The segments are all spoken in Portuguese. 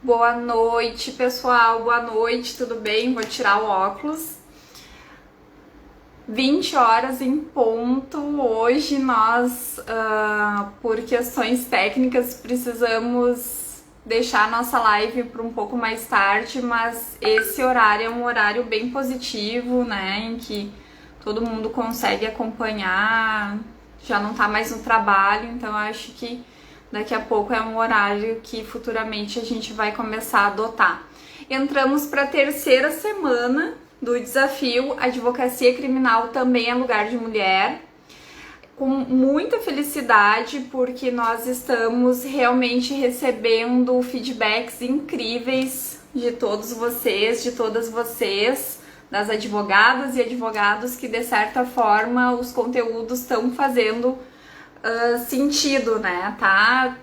Boa noite, pessoal. Boa noite, tudo bem? Vou tirar o óculos. 20 horas em ponto. Hoje nós, por questões técnicas, precisamos deixar a nossa live para um pouco mais tarde, mas esse horário é um horário bem positivo, né? Em que todo mundo consegue acompanhar, já não tá mais no trabalho, então eu acho que daqui a pouco é um horário que futuramente a gente vai começar a adotar. Entramos para a terceira semana do desafio Advocacia Criminal também é lugar de mulher. Com muita felicidade, porque nós estamos realmente recebendo feedbacks incríveis de todos vocês, de todas vocês, das advogadas e advogados, que de certa forma os conteúdos estão fazendo sentido, né? Tá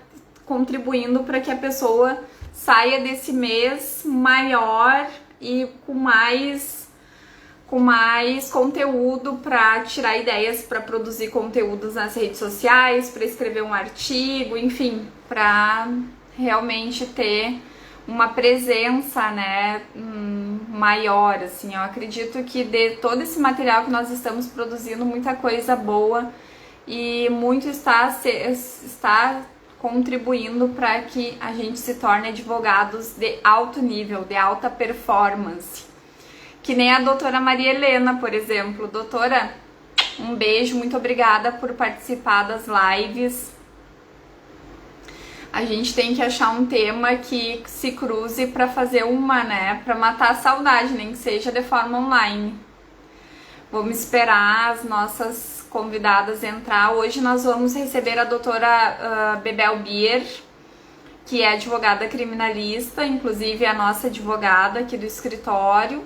contribuindo para que a pessoa saia desse mês maior e com mais conteúdo para tirar ideias para produzir conteúdos nas redes sociais, para escrever um artigo, enfim, para realmente ter uma presença, né, maior, assim. Eu acredito que de todo esse material que nós estamos produzindo, muita coisa boa e muito está contribuindo para que a gente se torne advogados de alto nível, de alta performance. Que nem a doutora Maria Helena, por exemplo. Doutora, um beijo, muito obrigada por participar das lives. A gente tem que achar um tema que se cruze para fazer uma, né? Para matar a saudade, nem que seja de forma online. Vamos esperar as nossas convidadas entrar. Hoje nós vamos receber a doutora Bebel Bier, que é advogada criminalista, inclusive a nossa advogada aqui do escritório.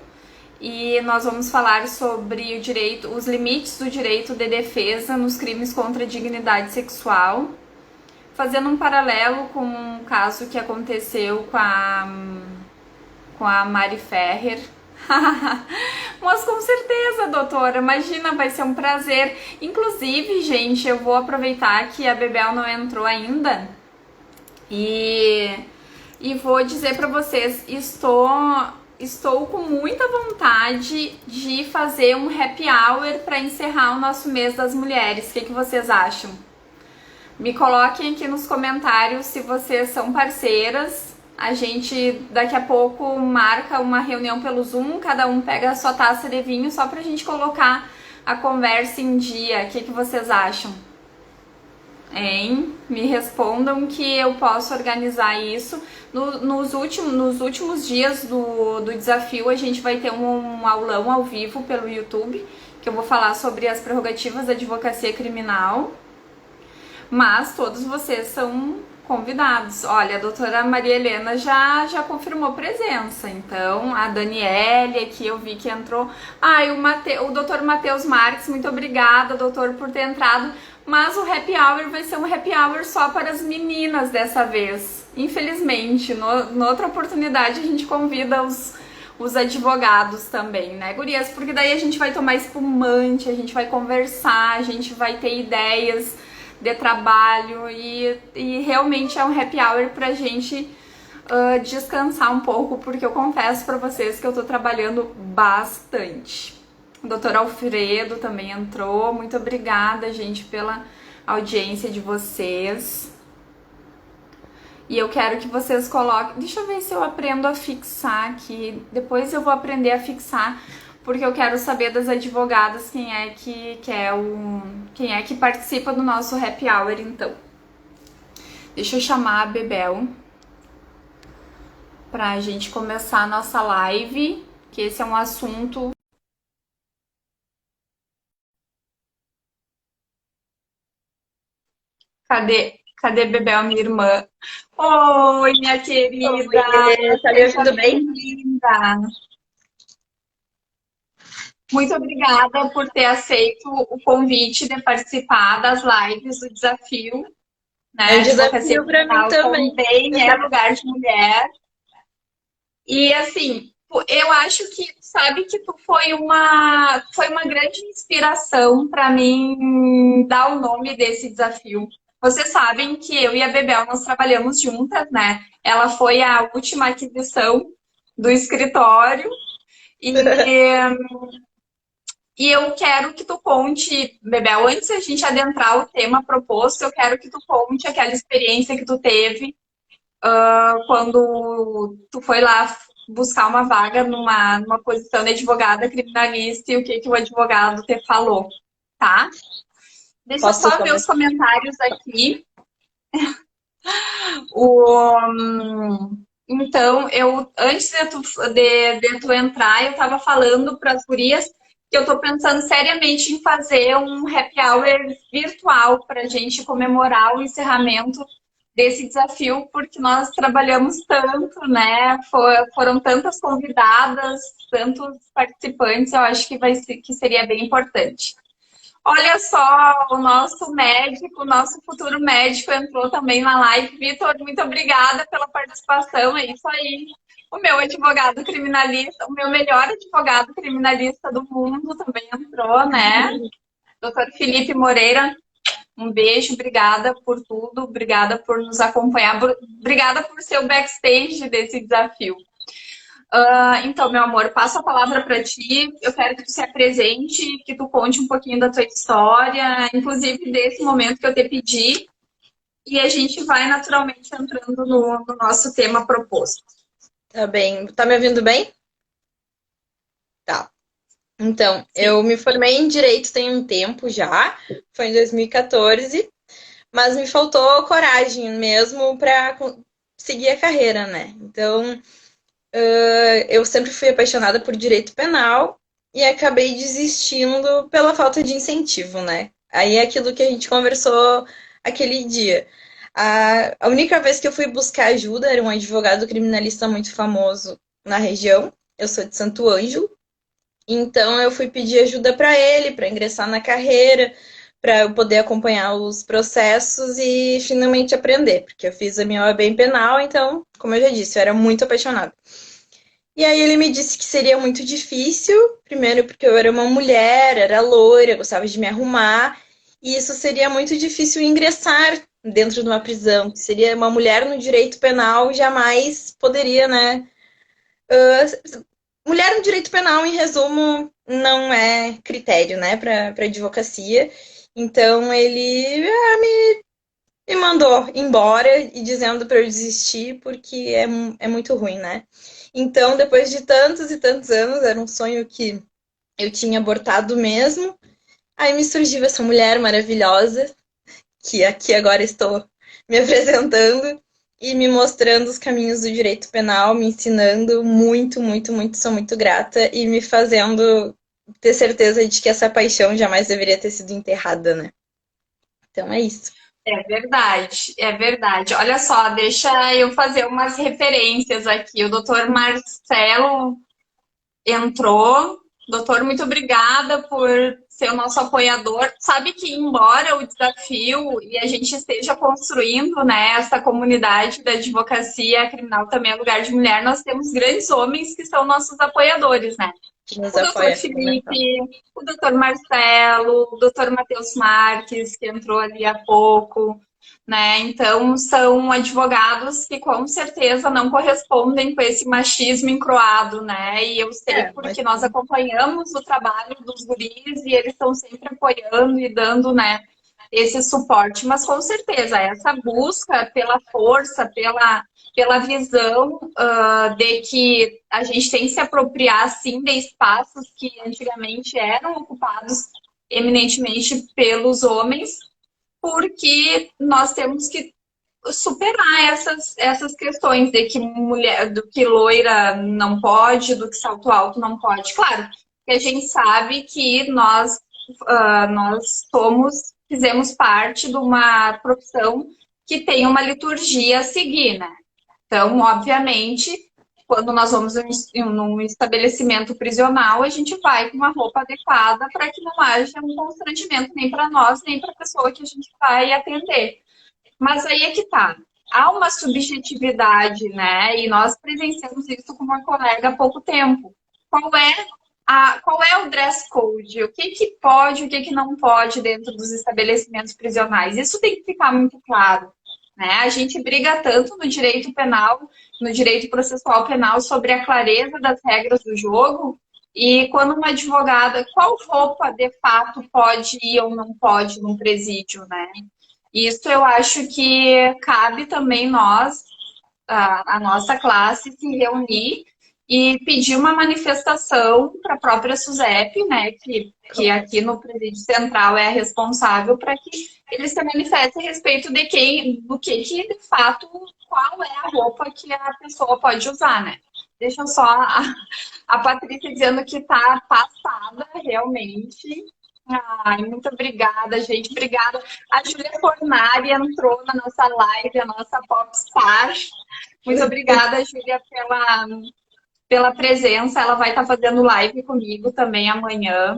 E nós vamos falar sobre o direito, os limites do direito de defesa nos crimes contra a dignidade sexual, fazendo um paralelo com um caso que aconteceu com a Mari Ferrer. Mas com certeza, doutora, imagina, vai ser um prazer. Inclusive, gente, eu vou aproveitar que a Bebel não entrou ainda e vou dizer para vocês, estou com muita vontade de fazer um happy hour para encerrar o nosso mês das mulheres. O que vocês acham? Me coloquem aqui nos comentários se vocês são parceiras. A gente daqui a pouco marca uma reunião pelo Zoom, cada um pega a sua taça de vinho só pra gente colocar a conversa em dia. O que vocês acham? Hein? Me respondam que eu posso organizar isso. Nos últimos dias do desafio, a gente vai ter um aulão ao vivo pelo YouTube, que eu vou falar sobre as prerrogativas da advocacia criminal. Mas todos vocês são convidados. Olha, a doutora Maria Helena já confirmou presença. Então, a Daniele aqui, eu vi que entrou. Ai, o doutor Matheus Marques, muito obrigada, doutor, por ter entrado. Mas o happy hour vai ser um happy hour só para as meninas dessa vez. Infelizmente, noutra oportunidade a gente convida os advogados também, né, gurias? Porque daí a gente vai tomar espumante, a gente vai conversar, a gente vai ter ideias de trabalho e realmente é um happy hour pra gente descansar um pouco, porque eu confesso pra vocês que eu tô trabalhando bastante. O doutor Alfredo também entrou. Muito obrigada, gente, pela audiência de vocês. E eu quero que vocês coloquem... Deixa eu ver se eu aprendo a fixar aqui. Depois eu vou aprender a fixar, porque eu quero saber das advogadas quem é que participa do nosso happy hour, então. Deixa eu chamar a Bebel pra gente começar a nossa live, que esse é um assunto... Cadê Bebel, minha irmã? Oi, minha querida! Oi, Thalia, Seja tudo bem? bem-vinda! Muito obrigada por ter aceito o convite de participar das lives do desafio, É né? um Advocacia desafio para mim Criminal também. também é lugar de mulher. E assim, eu acho que sabe que tu foi uma grande inspiração para mim dar o nome desse desafio. Vocês sabem que eu e a Bebel, nós trabalhamos juntas, né? Ela foi a última aquisição do escritório e, e eu quero que tu conte, Bebel, antes da gente adentrar o tema proposto, eu quero que tu conte aquela experiência que tu teve quando tu foi lá buscar uma vaga numa posição de advogada criminalista e o que, que o advogado te falou, tá? Deixa eu Posso só ver os começar? comentários aqui. Então, eu antes de tu entrar, eu estava falando para as gurias que eu estou pensando seriamente em fazer um happy hour virtual para a gente comemorar o encerramento desse desafio, porque nós trabalhamos tanto, né? Foram tantas convidadas, tantos participantes, eu acho que que seria bem importante. Olha só, o nosso médico, o nosso futuro médico entrou também na live. Vitor, muito obrigada pela participação. É isso aí. O meu advogado criminalista, o meu melhor advogado criminalista do mundo também entrou, né? Doutor Felipe Moreira, um beijo, obrigada por tudo, obrigada por nos acompanhar, obrigada por ser o backstage desse desafio. Então, meu amor, passo a palavra para ti. Eu quero que tu se apresente, que tu conte um pouquinho da tua história, inclusive desse momento que eu te pedi, e a gente vai naturalmente entrando no nosso tema proposto. Tá bem. Tá me ouvindo bem? Tá. Então, Sim. eu me formei em Direito tem um tempo já, foi em 2014, mas me faltou coragem mesmo para seguir a carreira, né? Então, eu sempre fui apaixonada por direito penal e acabei desistindo pela falta de incentivo, né? Aí é aquilo que a gente conversou aquele dia. A única vez que eu fui buscar ajuda era um advogado criminalista muito famoso na região. Eu sou de Santo Ângelo, então eu fui pedir ajuda para ele, para ingressar na carreira, para eu poder acompanhar os processos e finalmente aprender, porque eu fiz a minha OAB em penal, então, como eu já disse, eu era muito apaixonada. E aí ele me disse que seria muito difícil, primeiro porque eu era uma mulher, era loira, gostava de me arrumar, e isso seria muito difícil ingressar dentro de uma prisão. Seria uma mulher no direito penal, jamais poderia, né? Mulher no direito penal, em resumo, não é critério, né, para advocacia. Então ele me mandou embora e dizendo para eu desistir porque é muito ruim, né? Então, depois de tantos e tantos anos, era um sonho que eu tinha abortado mesmo. Aí me surgiu essa mulher maravilhosa, que aqui agora estou me apresentando e me mostrando os caminhos do direito penal, me ensinando muito, muito, muito, sou muito grata e me fazendo ter certeza de que essa paixão jamais deveria ter sido enterrada, né? Então é isso. É verdade, é verdade. Olha só, deixa eu fazer umas referências aqui. O doutor Marcelo entrou. Doutor, muito obrigada por ser o nosso apoiador. Sabe que, embora o desafio e a gente esteja construindo, né, essa comunidade da advocacia criminal também é lugar de mulher, nós temos grandes homens que são nossos apoiadores, né? Que nos O doutor apoia, é fundamental. Felipe, o doutor Marcelo, o doutor Matheus Marques, que entrou ali há pouco, né? Então, são advogados que com certeza não correspondem com esse machismo encroado, né? E eu sei Mas porque nós acompanhamos o trabalho dos guris e eles estão sempre apoiando e dando, né, esse suporte. Mas com certeza, essa busca pela força, pela visão de que a gente tem que se apropriar, sim, de espaços que antigamente eram ocupados eminentemente pelos homens, porque nós temos que superar essas questões de que mulher, do que loira não pode, do que salto alto não pode. Claro, que a gente sabe que nós fizemos parte de uma profissão que tem uma liturgia a seguir, né? Então, obviamente, quando nós vamos num estabelecimento prisional, a gente vai com uma roupa adequada para que não haja um constrangimento nem para nós, nem para a pessoa que a gente vai atender. Mas aí é que tá. Há uma subjetividade, né? E nós presenciamos isso com uma colega há pouco tempo. Qual é qual é o dress code? O que que pode, o que que não pode dentro dos estabelecimentos prisionais? Isso tem que ficar muito claro, né? A gente briga tanto no direito penal, no direito processual penal, sobre a clareza das regras do jogo, e quando uma advogada, qual roupa de fato pode ir ou não pode num presídio, né? Isso eu acho que cabe também nós, a nossa classe, se reunir e pedir uma manifestação para a própria SUSEP, né, que aqui no Presídio Central é a responsável, para que eles se manifestem a respeito de do que de fato, qual é a roupa que a pessoa pode usar, né. Deixa eu só a Patrícia dizendo que está passada, realmente. Ai, muito obrigada, gente. Obrigada. A Júlia Fornari entrou na nossa live, a nossa popstar. Muito obrigada, Júlia, pela presença. Ela vai estar fazendo live comigo também amanhã.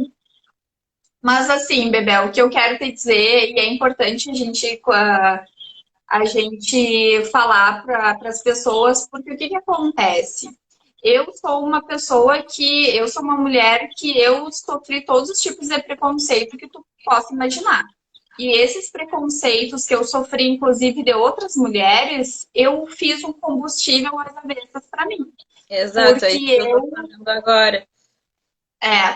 Mas assim, Bebel, o que eu quero te dizer, e é importante a gente falar para as pessoas, porque o que acontece? Eu sou uma pessoa eu sou uma mulher que eu sofri todos os tipos de preconceito que tu possa imaginar. E esses preconceitos que eu sofri, inclusive de outras mulheres, eu fiz um combustível às avessas para mim. Exato, é isso Porque que eu tô falando agora.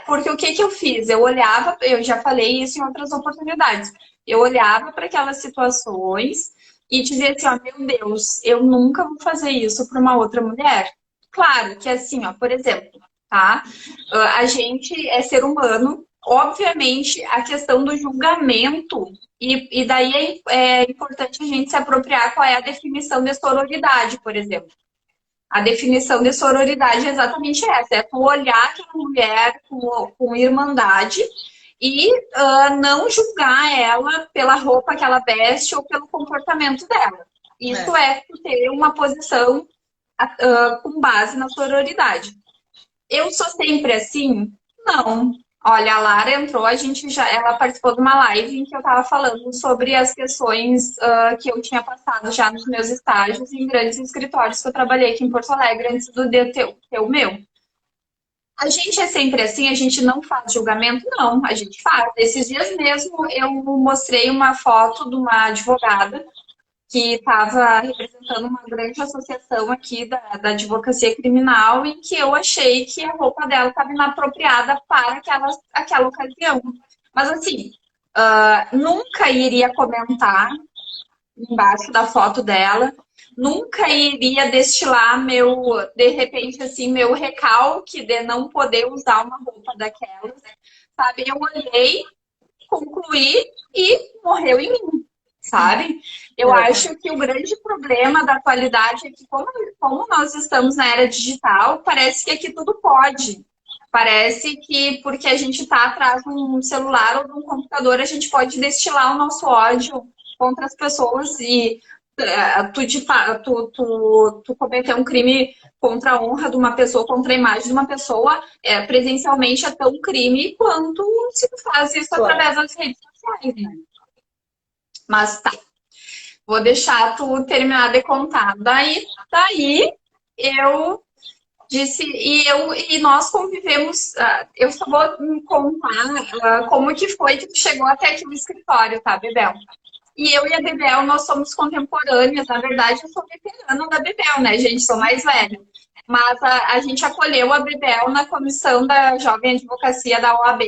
porque o que que eu fiz? Eu olhava, eu já falei isso em outras oportunidades. Eu olhava para aquelas situações e dizia assim, ó, meu Deus, eu nunca vou fazer isso para uma outra mulher. Claro que assim, ó, por exemplo, tá? A gente é ser humano, obviamente a questão do julgamento, e daí é importante a gente se apropriar qual é a definição de sororidade, por exemplo. A definição de sororidade é exatamente essa: é tu olhar aquela mulher com irmandade e não julgar ela pela roupa que ela veste ou pelo comportamento dela. Isso é tu ter uma posição com base na sororidade. Eu sou sempre assim? Não. Olha, a Lara entrou, ela participou de uma live em que eu estava falando sobre as questões que eu tinha passado já nos meus estágios em grandes escritórios que eu trabalhei aqui em Porto Alegre antes do ter o meu. A gente é sempre assim, a gente não faz julgamento? Não, a gente faz. Esses dias mesmo eu mostrei uma foto de uma advogada que estava representando uma grande associação aqui da advocacia criminal e que eu achei que a roupa dela estava inapropriada para aquela ocasião. Mas, assim, nunca iria comentar embaixo da foto dela, nunca iria destilar de repente, assim, meu recalque de não poder usar uma roupa daquelas, sabe? Eu olhei, concluí e morreu em mim, sabe? Eu acho que o grande problema da atualidade é que, como nós estamos na era digital, parece que aqui tudo pode. Parece que porque a gente está atrás de um celular ou de um computador, a gente pode destilar o nosso ódio contra as pessoas e tu cometer um crime contra a honra de uma pessoa, contra a imagem de uma pessoa, presencialmente é tão crime quanto se tu faz isso através das redes sociais, né? Mas tá, vou deixar tu terminar de contar. Daí eu disse, e nós convivemos, eu só vou me contar como que foi que tu chegou até aqui no escritório, tá, Bebel? E eu e a Bebel, nós somos contemporâneas, na verdade eu sou veterana da Bebel, né, gente, sou mais velha. Mas a gente acolheu a Bebel na comissão da Jovem Advocacia da OAB,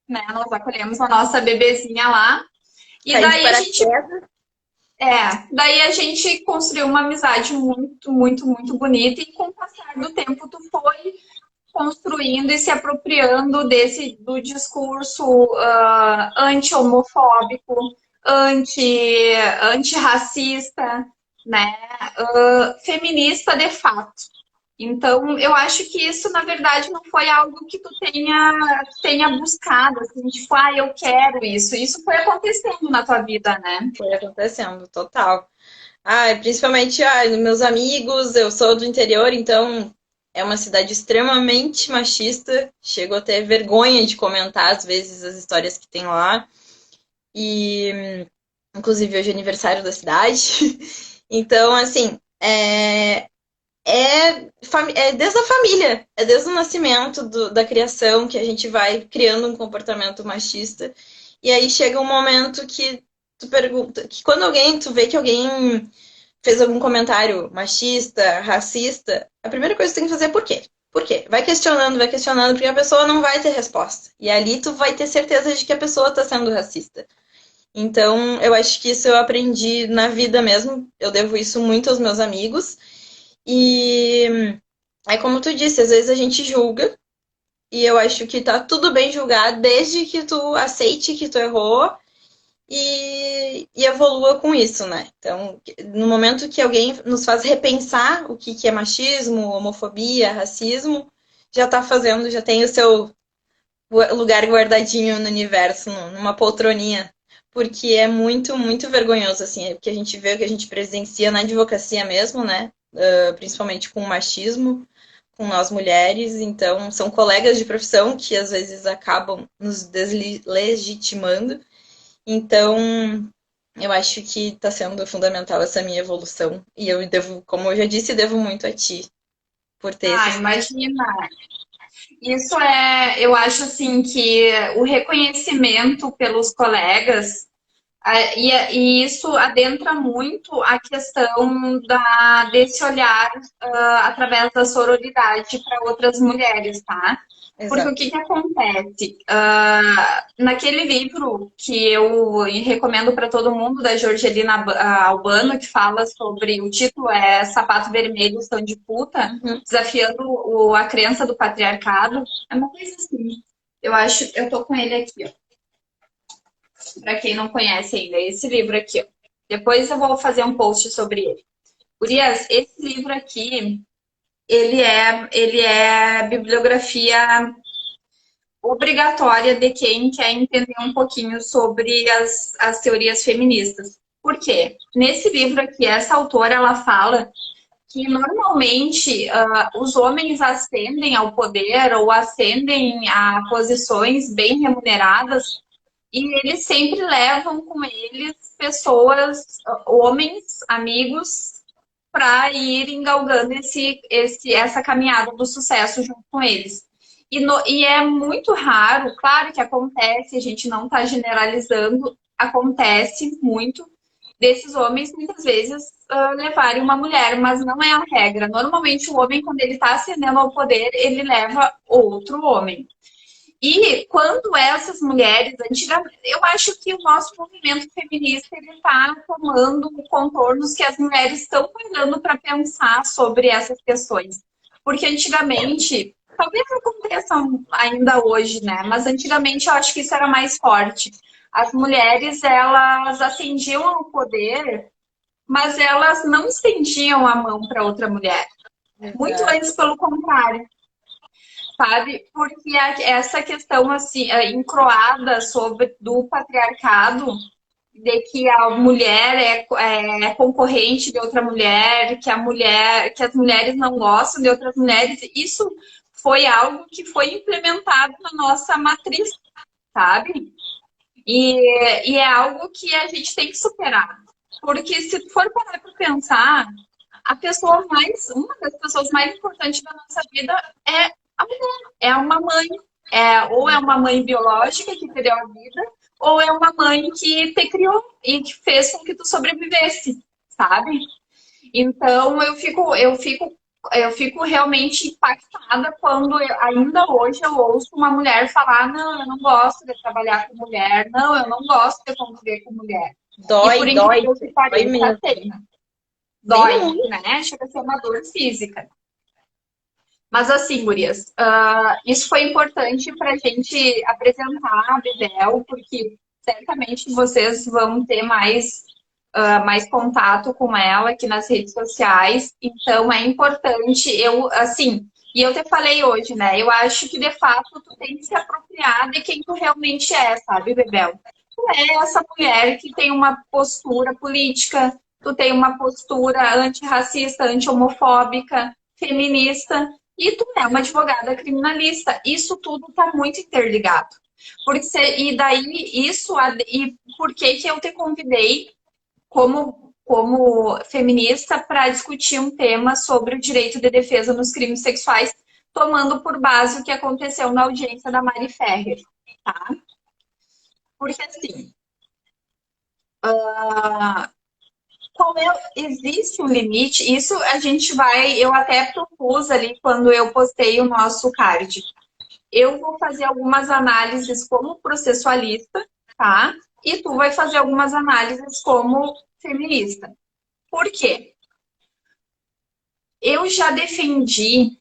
né, nós acolhemos a nossa bebezinha lá. E daí a gente construiu uma amizade muito, muito, muito bonita e com o passar do tempo tu foi construindo e se apropriando do discurso anti-homofóbico, antirracista, né? Feminista de fato. Então, eu acho que isso, na verdade, não foi algo que tu tenha buscado, assim, tipo, eu quero isso. Isso foi acontecendo na tua vida, né? Foi acontecendo, total. Principalmente, meus amigos, eu sou do interior, então é uma cidade extremamente machista. Chego a ter vergonha de comentar, às vezes, as histórias que tem lá. E, inclusive, hoje é aniversário da cidade. Então, assim, é desde a família, é desde o nascimento da criação que a gente vai criando um comportamento machista. E aí chega um momento que tu pergunta, que quando tu vê que alguém fez algum comentário machista, racista, a primeira coisa que tu tem que fazer é por quê? Por quê? Vai questionando, porque a pessoa não vai ter resposta. E ali tu vai ter certeza de que a pessoa está sendo racista. Então, eu acho que isso eu aprendi na vida mesmo. Eu devo isso muito aos meus amigos. E é como tu disse, às vezes a gente julga, e eu acho que tá tudo bem julgar desde que tu aceite que tu errou e evolua com isso, né? Então, no momento que alguém nos faz repensar o que é machismo, homofobia, racismo, já tá fazendo, já tem o seu lugar guardadinho no universo, numa poltroninha. Porque é muito, muito vergonhoso, assim, o que a gente vê, o que a gente presencia na advocacia mesmo, né? Principalmente com o machismo, com nós mulheres. Então, são colegas de profissão que às vezes acabam nos deslegitimando. Então, eu acho que está sendo fundamental essa minha evolução. E eu devo, como eu já disse, devo muito a ti por ter Ah, esses. imagina. Isso eu acho assim que o reconhecimento pelos colegas e isso adentra muito a questão desse olhar através da sororidade para outras mulheres, tá? Porque o Exato. que acontece? Naquele livro que eu recomendo para todo mundo, da Jorgelina Albano, que fala sobre, o título é Sapato Vermelho, São de Puta, Uhum. desafiando a crença do patriarcado. É uma coisa assim. Eu tô com ele aqui, ó. Para quem não conhece ainda, esse livro aqui, ó. Depois eu vou fazer um post sobre ele. Gurias, esse livro aqui, ele é bibliografia obrigatória de quem quer entender um pouquinho sobre as teorias feministas. Por quê? Nesse livro aqui, essa autora, ela fala que normalmente os homens ascendem ao poder ou ascendem a posições bem remuneradas e eles sempre levam com eles pessoas, homens, amigos, para ir galgando essa caminhada do sucesso junto com eles. E é muito raro, claro que acontece, a gente não está generalizando, acontece muito desses homens muitas vezes levarem uma mulher, mas não é a regra. Normalmente o homem, quando ele está ascendendo ao poder, ele leva outro homem. E quando essas mulheres, antigamente, eu acho que o nosso movimento feminista ele está tomando contornos que as mulheres estão cuidando para pensar sobre essas questões. Porque antigamente, talvez aconteça ainda hoje, né? Mas antigamente eu acho que isso era mais forte. As mulheres, elas ascendiam ao poder, mas elas não estendiam a mão para outra mulher. Muito Exato. antes, pelo contrário, sabe? Porque essa questão assim encroada sobre do patriarcado, de que a mulher é concorrente de outra mulher, que as mulheres não gostam de outras mulheres, isso foi algo que foi implementado na nossa matriz, sabe? E é algo que a gente tem que superar. Porque se for parar para pensar, uma das pessoas mais importantes da nossa vida é a mulher, é uma mãe. Ou é uma mãe biológica que te deu a vida, ou é uma mãe que te criou e que fez com que tu sobrevivesse, sabe? Então eu fico realmente impactada quando ainda hoje eu ouço uma mulher falar, não, eu não gosto de trabalhar com mulher, não, eu não gosto de conviver com mulher. E por Dói incrível que pareça, mesmo. tem. Tem Dói, muito. né? Chega a ser uma dor física. Mas assim, gurias, isso foi importante para a gente apresentar a Bebel, porque certamente vocês vão ter mais contato com ela aqui nas redes sociais. Então é importante, e eu te falei hoje, né? Eu acho que de fato tu tem que se apropriar de quem tu realmente é, sabe, Bebel? Tu é essa mulher que tem uma postura política, tu tem uma postura antirracista, anti-homofóbica, feminista, e tu é uma advogada criminalista. Isso tudo está muito interligado. E daí, e por que que eu te convidei como como feminista para discutir um tema sobre o direito de defesa nos crimes sexuais, tomando por base o que aconteceu na audiência da Mari Ferrer, tá? Porque assim, existe um limite, isso a gente vai, eu até propus ali quando eu postei o nosso card. Eu vou fazer algumas análises como processualista, tá? E tu vai fazer algumas análises como feminista. Por quê? Eu já defendi,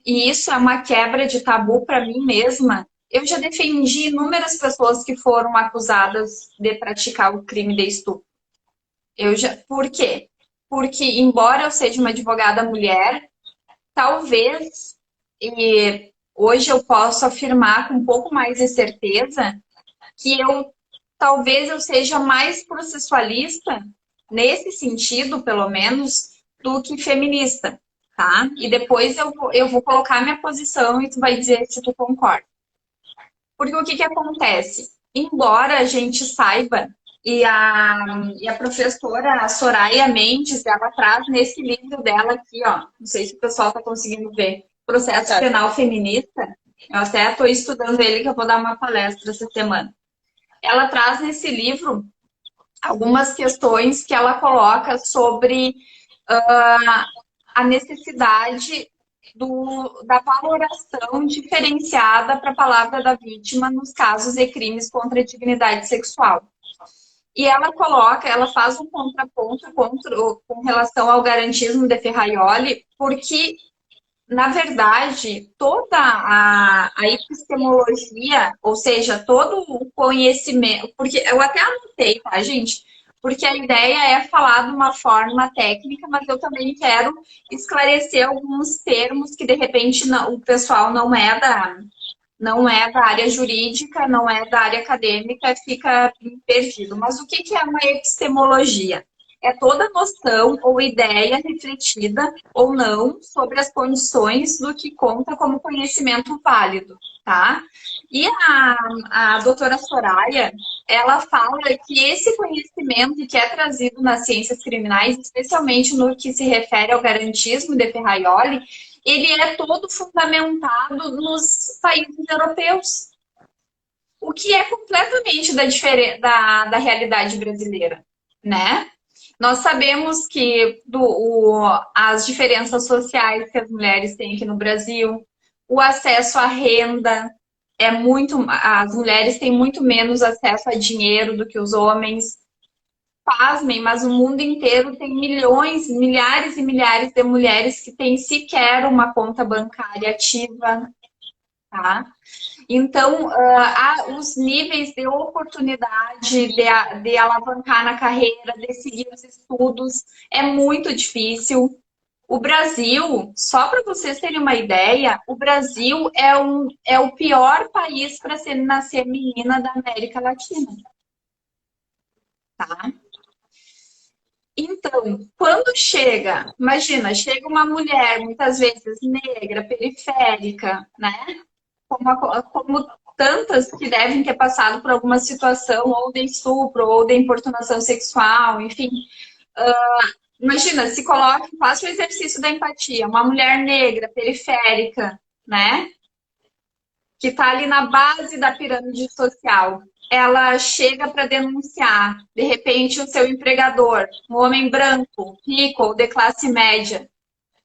e isso é uma quebra de tabu para mim mesma, eu já defendi inúmeras pessoas que foram acusadas de praticar o crime de estupro. Por quê? Porque, embora eu seja uma advogada mulher, talvez, e hoje eu posso afirmar com um pouco mais de certeza, que talvez eu seja mais processualista, nesse sentido, pelo menos, do que feminista, tá? E depois eu vou colocar minha posição e tu vai dizer se tu concorda. Porque o que acontece? Embora a gente saiba, e a professora Soraya Mendes, ela traz nesse livro dela aqui, ó, não sei se o pessoal está conseguindo ver, Processo Penal Feminista, eu até estou estudando ele, que eu vou dar uma palestra essa semana. Ela traz nesse livro algumas questões que ela coloca sobre a necessidade da valoração diferenciada para a palavra da vítima nos casos de crimes contra a dignidade sexual. E ela faz um contraponto com relação ao garantismo de Ferraioli, porque, na verdade, toda a epistemologia, ou seja, todo o conhecimento, porque eu até anotei, tá, gente? Porque a ideia é falar de uma forma técnica, mas eu também quero esclarecer alguns termos que, de repente, o pessoal não é da área jurídica, não é da área acadêmica, fica perdido. Mas o que é uma epistemologia? É toda noção ou ideia refletida ou não sobre as condições do que conta como conhecimento válido, tá? E a doutora Soraya, ela fala que esse conhecimento que é trazido nas ciências criminais, especialmente no que se refere ao garantismo de Ferraioli, ele é todo fundamentado nos países europeus, o que é completamente da realidade brasileira, né? Nós sabemos que as diferenças sociais que as mulheres têm aqui no Brasil, o acesso à renda as mulheres têm muito menos acesso a dinheiro do que os homens. Pasmem, mas o mundo inteiro tem milhões, milhares e milhares de mulheres que têm sequer uma conta bancária ativa, tá? Então, os níveis de oportunidade de alavancar na carreira, de seguir os estudos, é muito difícil. O Brasil, só para vocês terem uma ideia, o Brasil é o pior país para nascer menina da América Latina, tá? Então, quando imagina, chega uma mulher, muitas vezes negra, periférica, né? Como tantas que devem ter passado por alguma situação, ou de estupro, ou de importunação sexual, enfim. Imagina, faça o exercício da empatia. Uma mulher negra, periférica, né? Que está ali na base da pirâmide social. Ela chega para denunciar, de repente, o seu empregador, um homem branco, rico ou de classe média.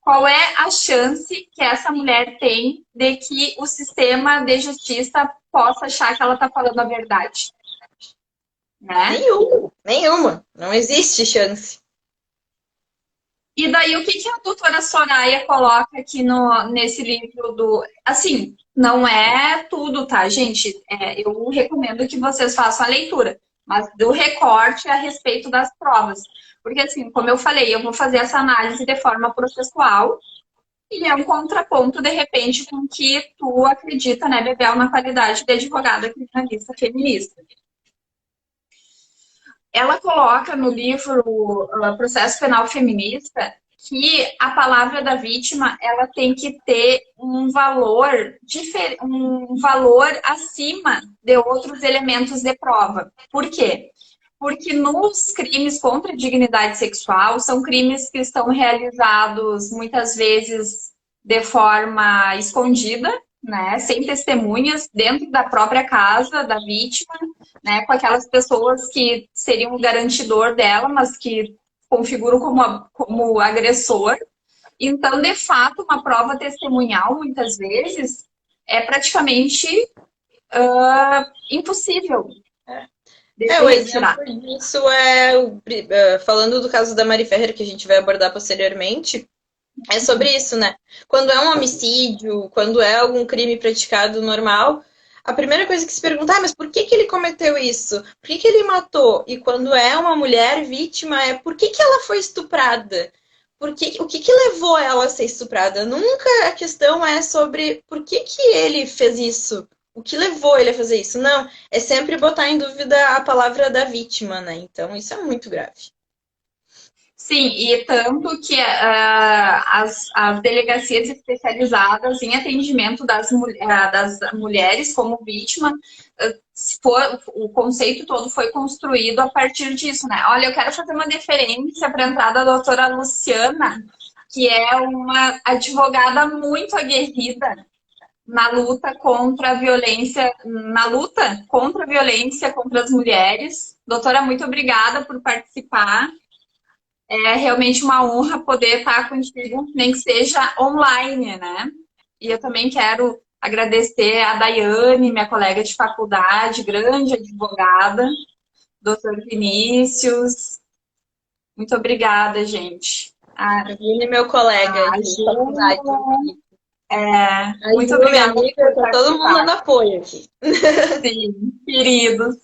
Qual é a chance que essa mulher tem de que o sistema de justiça possa achar que ela está falando a verdade? Né? Nenhuma. Não existe chance. E daí, o que a doutora Soraya coloca aqui nesse livro do... Assim, não é tudo, tá, gente? Eu recomendo que vocês façam a leitura, mas do recorte a respeito das provas. Porque, assim, como eu falei, eu vou fazer essa análise de forma processual e é um contraponto, de repente, com que tu acredita, né, Bebel, na qualidade de advogada criminalista feminista. Ela coloca no livro Processo Penal Feminista que a palavra da vítima ela tem que ter um valor acima de outros elementos de prova. Por quê? porque nos crimes contra a dignidade sexual são crimes que estão realizados muitas vezes de forma escondida, né, sem testemunhas, dentro da própria casa da vítima, né, com aquelas pessoas que seriam o garantidor dela, mas que configuram como agressor. Então, de fato, uma prova testemunhal, muitas vezes, é praticamente impossível de se O retirar. exemplo disso falando do caso da Mari Ferrer, que a gente vai abordar posteriormente, é sobre isso, né? Quando é um homicídio, quando é algum crime praticado normal, a primeira coisa que se pergunta, mas por que que ele cometeu isso? Por que que ele matou? E quando é uma mulher vítima, é por que que ela foi estuprada? O que que levou ela a ser estuprada? Nunca a questão é sobre por que que ele fez isso? O que levou ele a fazer isso? Não, é sempre botar em dúvida a palavra da vítima, né? Então isso é muito grave. Sim, e tanto que as delegacias especializadas em atendimento das mulheres como vítima, o conceito todo foi construído a partir disso, né? Olha, eu quero fazer uma deferência para a entrada da doutora Luciana, que é uma advogada muito aguerrida na luta contra a violência, contra as mulheres. Doutora, muito obrigada por participar. É realmente uma honra poder estar contigo, nem que seja online, né? E eu também quero agradecer a Daiane, minha colega de faculdade, grande advogada, doutor Vinícius. Muito obrigada, gente. Vini, meu colega A de faculdade, Ju, muito a Ju, minha obrigada amiga, por tá todo mundo participar. dando apoio aqui. Sim, queridos.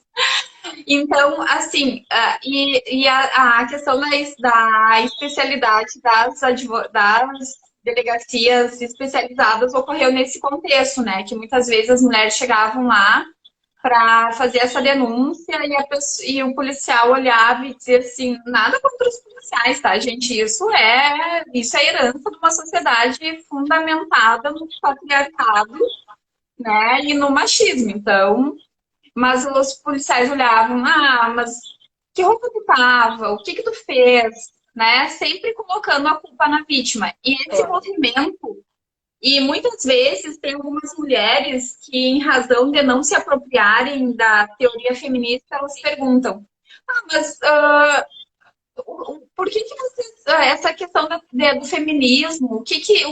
Então, assim, a questão da especialidade das delegacias especializadas ocorreu nesse contexto, né? Que muitas vezes as mulheres chegavam lá para fazer essa denúncia e o policial olhava e dizia assim, nada contra os policiais, tá, gente? Isso é herança de uma sociedade fundamentada no patriarcado, né? E no machismo. Então, mas os policiais olhavam, mas que roupa tu tava? O que que tu fez? Né? Sempre colocando a culpa na vítima. E esse Claro. movimento, e muitas vezes tem algumas mulheres que, em razão de não se apropriarem da teoria feminista, elas perguntam, mas por que que vocês, essa questão do feminismo, o que que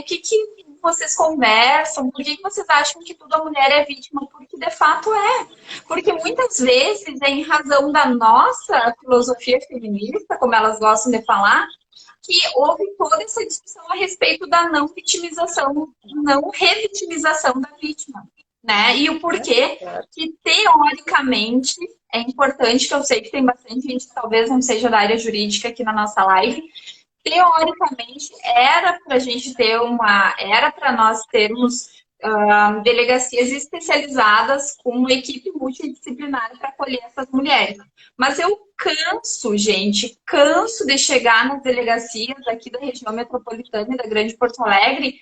vocês conversam, por que que vocês acham que toda mulher é vítima? Porque de fato é. Porque muitas vezes é em razão da nossa filosofia feminista, como elas gostam de falar, que houve toda essa discussão a respeito da não vitimização, não revitimização da vítima, né? E o porquê que, teoricamente, é importante, que eu sei que tem bastante gente que talvez não seja da área jurídica aqui na nossa live, teoricamente, era para nós termos delegacias especializadas com uma equipe multidisciplinar para acolher essas mulheres. Mas eu canso de chegar nas delegacias aqui da região metropolitana e da Grande Porto Alegre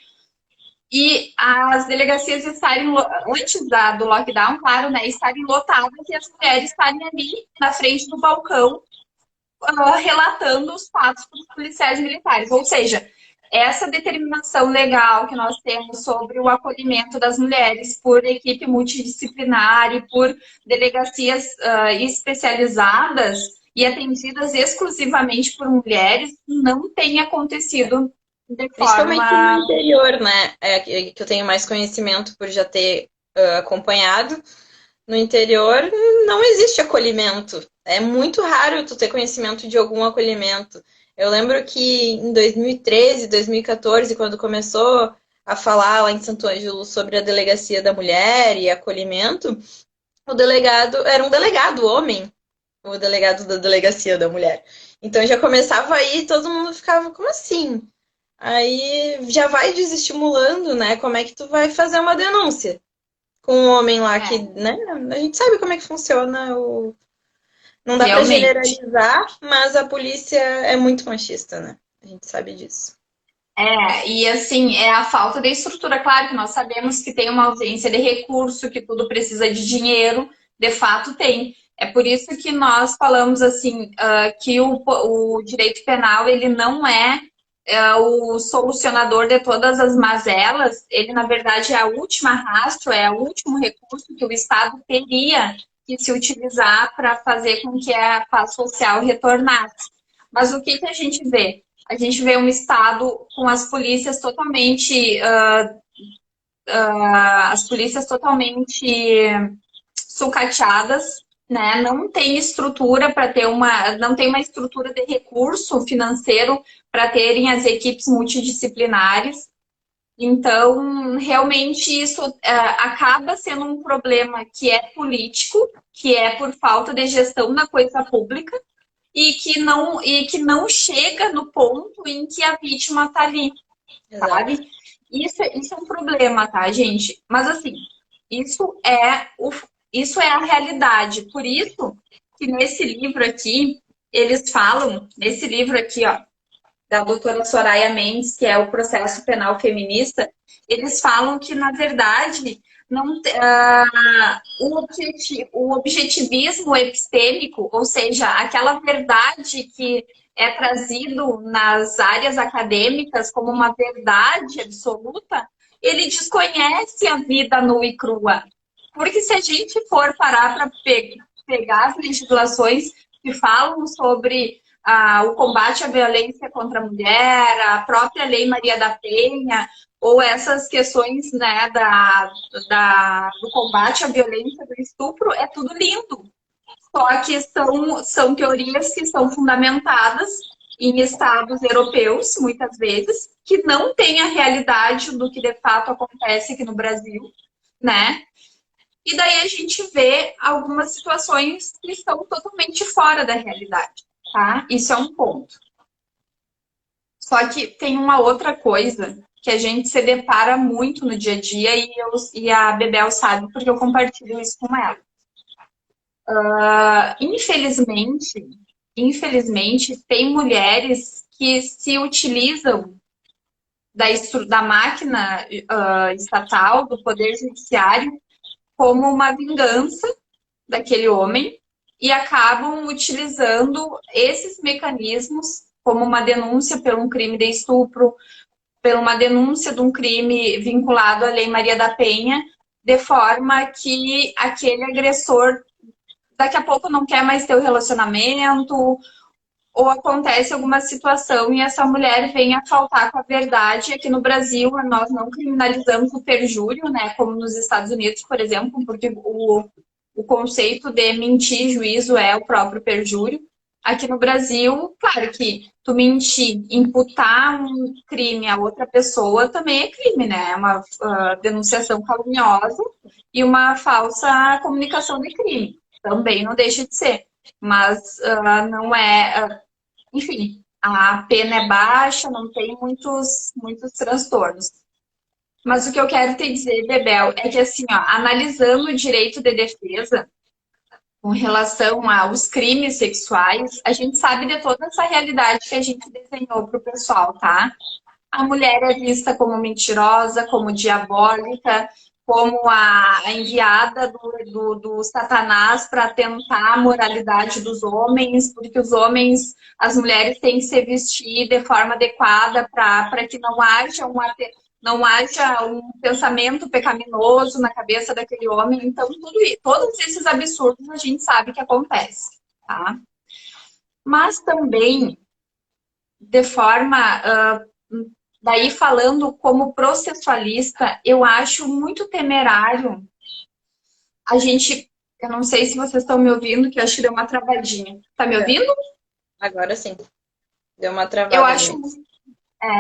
e as delegacias estarem, antes do lockdown, claro, né, estarem lotadas e as mulheres estarem ali na frente do balcão relatando os fatos para os policiais militares. Ou seja, essa determinação legal que nós temos sobre o acolhimento das mulheres por equipe multidisciplinar e por delegacias especializadas e atendidas exclusivamente por mulheres não tem acontecido de Principalmente no forma... interior, né? Que eu tenho mais conhecimento por já ter acompanhado. No interior não existe acolhimento. É muito raro tu ter conhecimento de algum acolhimento. Eu lembro que em 2013, 2014, quando começou a falar lá em Santo Ângelo sobre a delegacia da mulher e acolhimento, o delegado era um delegado homem, o delegado da delegacia da mulher. Então já começava aí, todo mundo ficava, como assim? Aí já vai desestimulando, né? Como é que tu vai fazer uma denúncia com um homem lá que, né? A gente sabe como é que funciona o... Não dá pra Realmente. generalizar, mas a polícia é muito machista, né? A gente sabe disso. E assim, é a falta de estrutura. Claro que nós sabemos que tem uma ausência de recurso, que tudo precisa de dinheiro, de fato tem. É por isso que nós falamos assim, que o direito penal ele não é o solucionador de todas as mazelas, ele na verdade é a última rastro, é o último recurso que o Estado teria que se utilizar para fazer com que a paz social retornasse. Mas o que a gente vê? A gente vê um Estado com as polícias totalmente sucateadas, né? Não tem estrutura para ter não tem uma estrutura de recurso financeiro para terem as equipes multidisciplinares. Então, realmente isso acaba sendo um problema que é político, que é por falta de gestão na coisa pública e que não chega no ponto em que a vítima está ali, sabe? Isso é um problema, tá, gente? Mas assim, isso é isso é a realidade. Por isso que nesse livro aqui, eles falam, nesse livro aqui, ó, da doutora Soraya Mendes, que é o Processo Penal Feminista, eles falam que, na verdade, não, o objetivismo epistêmico, ou seja, aquela verdade que é trazido nas áreas acadêmicas como uma verdade absoluta, ele desconhece a vida nua e crua. Porque se a gente for parar para pegar as legislações que falam sobre o combate à violência contra a mulher, a própria Lei Maria da Penha, ou essas questões, né, do combate à violência do estupro, é tudo lindo. Só que são teorias que são fundamentadas em estados europeus, muitas vezes, que não têm a realidade do que de fato acontece aqui no Brasil, né? E daí a gente vê algumas situações que estão totalmente fora da realidade, tá? Isso é um ponto. Só que tem uma outra coisa que a gente se depara muito no dia a dia e a Bebel sabe porque eu compartilho isso com ela. Infelizmente, tem mulheres que se utilizam da máquina estatal, do poder judiciário, como uma vingança daquele homem e acabam utilizando esses mecanismos como uma denúncia por um crime de estupro, por uma denúncia de um crime vinculado à Lei Maria da Penha, de forma que aquele agressor daqui a pouco não quer mais ter o relacionamento, ou acontece alguma situação e essa mulher vem a faltar com a verdade. Aqui no Brasil, nós não criminalizamos o perjúrio, né, como nos Estados Unidos, por exemplo, porque o conceito de mentir juízo é o próprio perjúrio. Aqui no Brasil, claro que tu mentir, imputar um crime a outra pessoa também é crime, né? É uma denunciação caluniosa e uma falsa comunicação de crime. Também não deixa de ser. Mas não é... enfim, a pena é baixa, não tem muitos transtornos. Mas o que eu quero te dizer, Bebel, é que assim, ó, analisando o direito de defesa com relação aos crimes sexuais, a gente sabe de toda essa realidade que a gente desenhou para o pessoal, tá? A mulher é vista como mentirosa, como diabólica, como a enviada do Satanás para tentar a moralidade dos homens, porque os homens, as mulheres têm que se vestir de forma adequada para que não haja um pensamento pecaminoso na cabeça daquele homem. Então, todos esses absurdos a gente sabe que acontece, tá? Mas também, de forma... daí, falando como processualista, eu acho muito temerário a gente... Eu não sei se vocês estão me ouvindo, que eu acho que deu uma travadinha. Tá me ouvindo? Agora sim. Deu uma travada. Eu acho...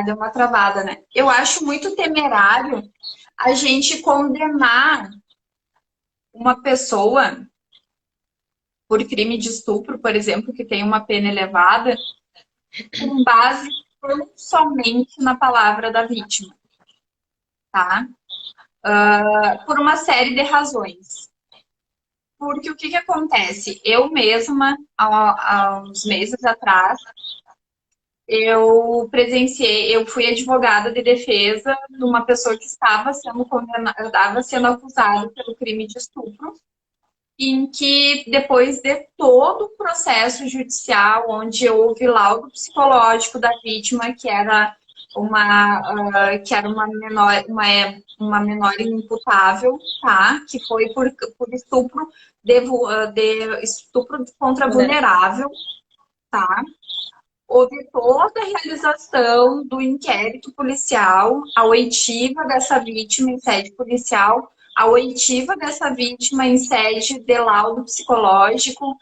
deu uma travada, né? Eu acho muito temerário a gente condenar uma pessoa por crime de estupro, por exemplo, que tem uma pena elevada, com base tão somente na palavra da vítima, tá? Por uma série de razões. Porque o que acontece? Eu mesma, há uns meses atrás, eu fui advogada de defesa de uma pessoa que estava sendo acusada pelo crime de estupro. em que depois de todo o processo judicial, onde houve laudo psicológico da vítima, que era uma menor inimputável, tá? Que foi por estupro de estupro contra vulnerável, tá? Houve toda a realização do inquérito policial, a oitiva dessa vítima em sede policial, a oitiva dessa vítima em sede de laudo psicológico,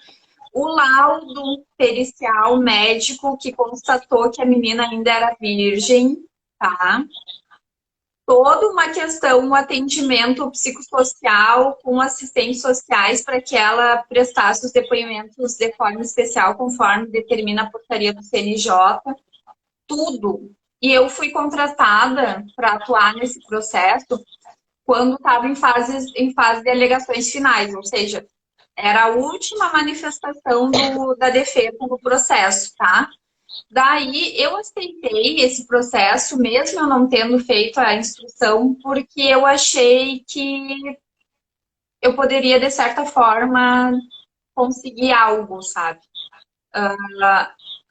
o laudo pericial médico que constatou que a menina ainda era virgem, tá? Toda uma questão, um atendimento psicossocial com assistentes sociais para que ela prestasse os depoimentos de forma especial, conforme determina a portaria do CNJ, tudo. E eu fui contratada para atuar nesse processo quando estava em fase de alegações finais, ou seja, era a última manifestação da defesa no processo, tá? Daí eu aceitei esse processo, mesmo eu não tendo feito a instrução, porque eu achei que eu poderia, de certa forma, conseguir algo, sabe?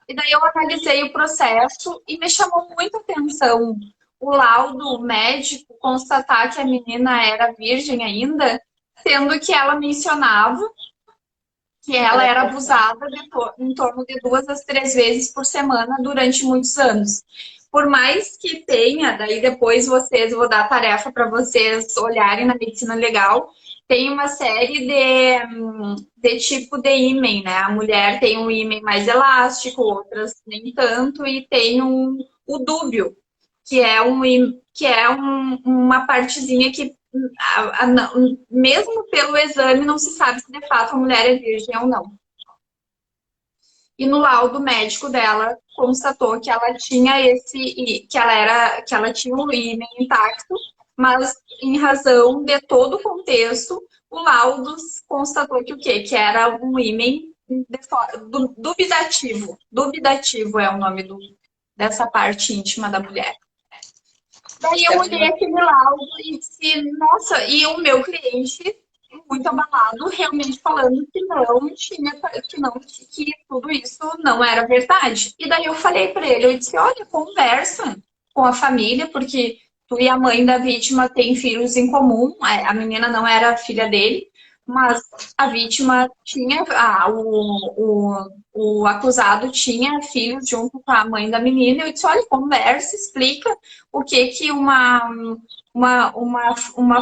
E daí eu analisei o processo e me chamou muita atenção o laudo médico constatar que a menina era virgem ainda, sendo que ela mencionava que ela era abusada em torno de 2 a 3 vezes por semana durante muitos anos. Por mais que tenha, daí depois vou dar a tarefa para vocês olharem na medicina legal, tem uma série de tipo de ímen, né? A mulher tem um ímen mais elástico, outras nem tanto, e tem o dúbio, que é uma partezinha que mesmo pelo exame, não se sabe se de fato a mulher é virgem ou não. E no laudo médico dela constatou que ela tinha que ela tinha o ímen intacto, mas em razão de todo o contexto, o laudo constatou que o quê? Que era um ímen dubitativo. Dubitativo é o nome dessa parte íntima da mulher. Daí eu olhei aquele laudo e disse, nossa, e o meu cliente, muito abalado, realmente falando que não tinha, que tudo isso não era verdade. E daí eu falei para ele, eu disse, olha, conversa com a família, porque tu e a mãe da vítima têm filhos em comum, a menina não era filha dele, mas a vítima tinha, o acusado tinha filhos junto com a mãe da menina. Eu disse, olha, conversa, explica o que uma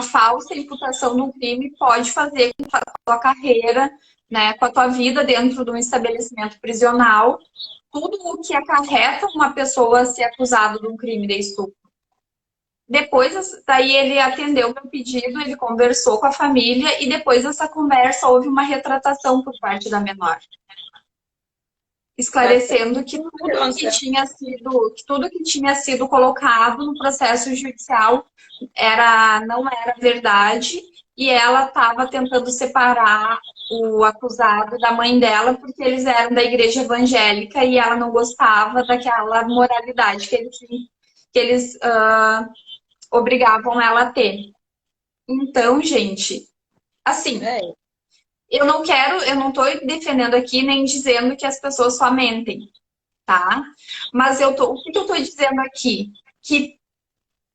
falsa imputação no crime pode fazer com a tua carreira, né, com a tua vida dentro de um estabelecimento prisional, tudo o que acarreta uma pessoa ser acusada de um crime de estupro. Depois, daí ele atendeu o meu pedido, ele conversou com a família e depois dessa conversa houve uma retratação por parte da menor, esclarecendo que tudo que tinha sido colocado no processo judicial não era verdade, e ela estava tentando separar o acusado da mãe dela porque eles eram da igreja evangélica e ela não gostava daquela moralidade que eles obrigavam ela a ter. Então, gente, assim, eu não tô defendendo aqui nem dizendo que as pessoas só mentem, tá? Mas o que eu tô dizendo aqui? Que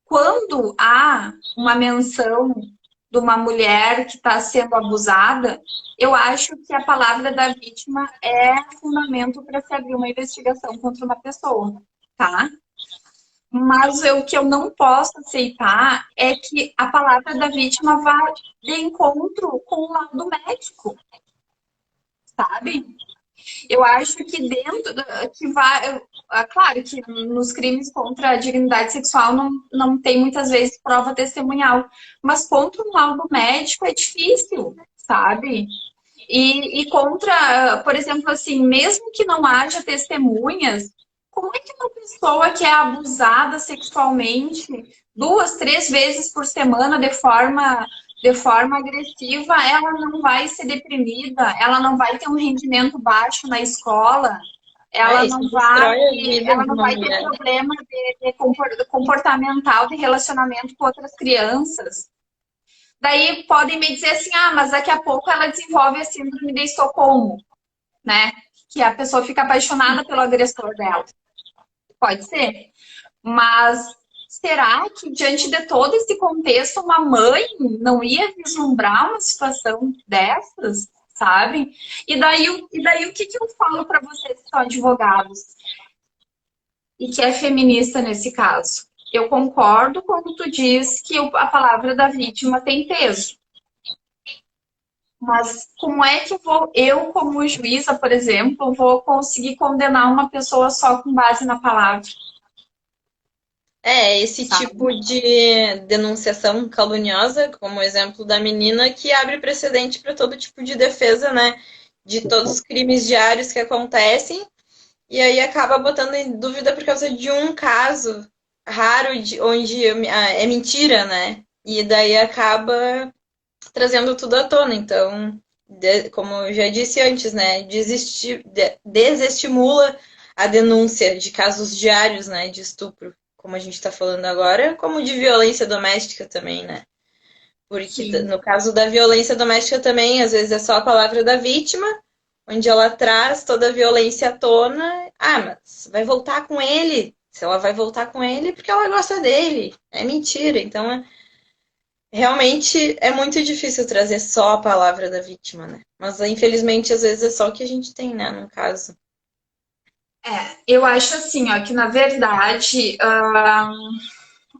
quando há uma menção de uma mulher que está sendo abusada, eu acho que a palavra da vítima é fundamento para se abrir uma investigação contra uma pessoa, tá? Mas o que eu não posso aceitar é que a palavra da vítima vá de encontro com o laudo médico, sabe? Eu acho que claro que nos crimes contra a dignidade sexual não tem muitas vezes prova testemunhal, mas contra um laudo médico é difícil, sabe? E contra, por exemplo, assim, mesmo que não haja testemunhas, como é que uma pessoa que é abusada sexualmente 2, 3 vezes por semana de forma agressiva, ela não vai ser deprimida, ela não vai ter um rendimento baixo na escola, ela não vai ter problema de comportamental de relacionamento com outras crianças. Daí podem me dizer assim, ah, mas daqui a pouco ela desenvolve a síndrome de Estocolmo, né? Que a pessoa fica apaixonada pelo agressor dela. Pode ser. Mas será que, diante de todo esse contexto, uma mãe não ia vislumbrar uma situação dessas, sabe? E daí o que, que eu falo para vocês que são advogados e que é feminista nesse caso? Eu concordo quando tu diz que a palavra da vítima tem peso. Mas como é que eu, como juíza, por exemplo, vou conseguir condenar uma pessoa só com base na palavra, Esse sabe? tipo de denunciação caluniosa, como o exemplo da menina, que abre precedente para todo tipo de defesa, né? De todos os crimes diários que acontecem, e aí acaba botando em dúvida por causa de um caso raro onde é mentira, né? E daí acaba trazendo tudo à tona. Então, como eu já disse antes, né? Desestimula a denúncia de casos diários, né? De estupro, como a gente está falando agora, como de violência doméstica também, né? Porque Sim. no caso da violência doméstica também, às vezes é só a palavra da vítima, onde ela traz toda a violência à tona. Ah, mas vai voltar com ele. Se ela vai voltar com ele, porque ela gosta dele. É mentira. Então, realmente é muito difícil trazer só a palavra da vítima, né? Mas infelizmente às vezes é só o que a gente tem, né, no caso. Eu acho assim, ó, que na verdade,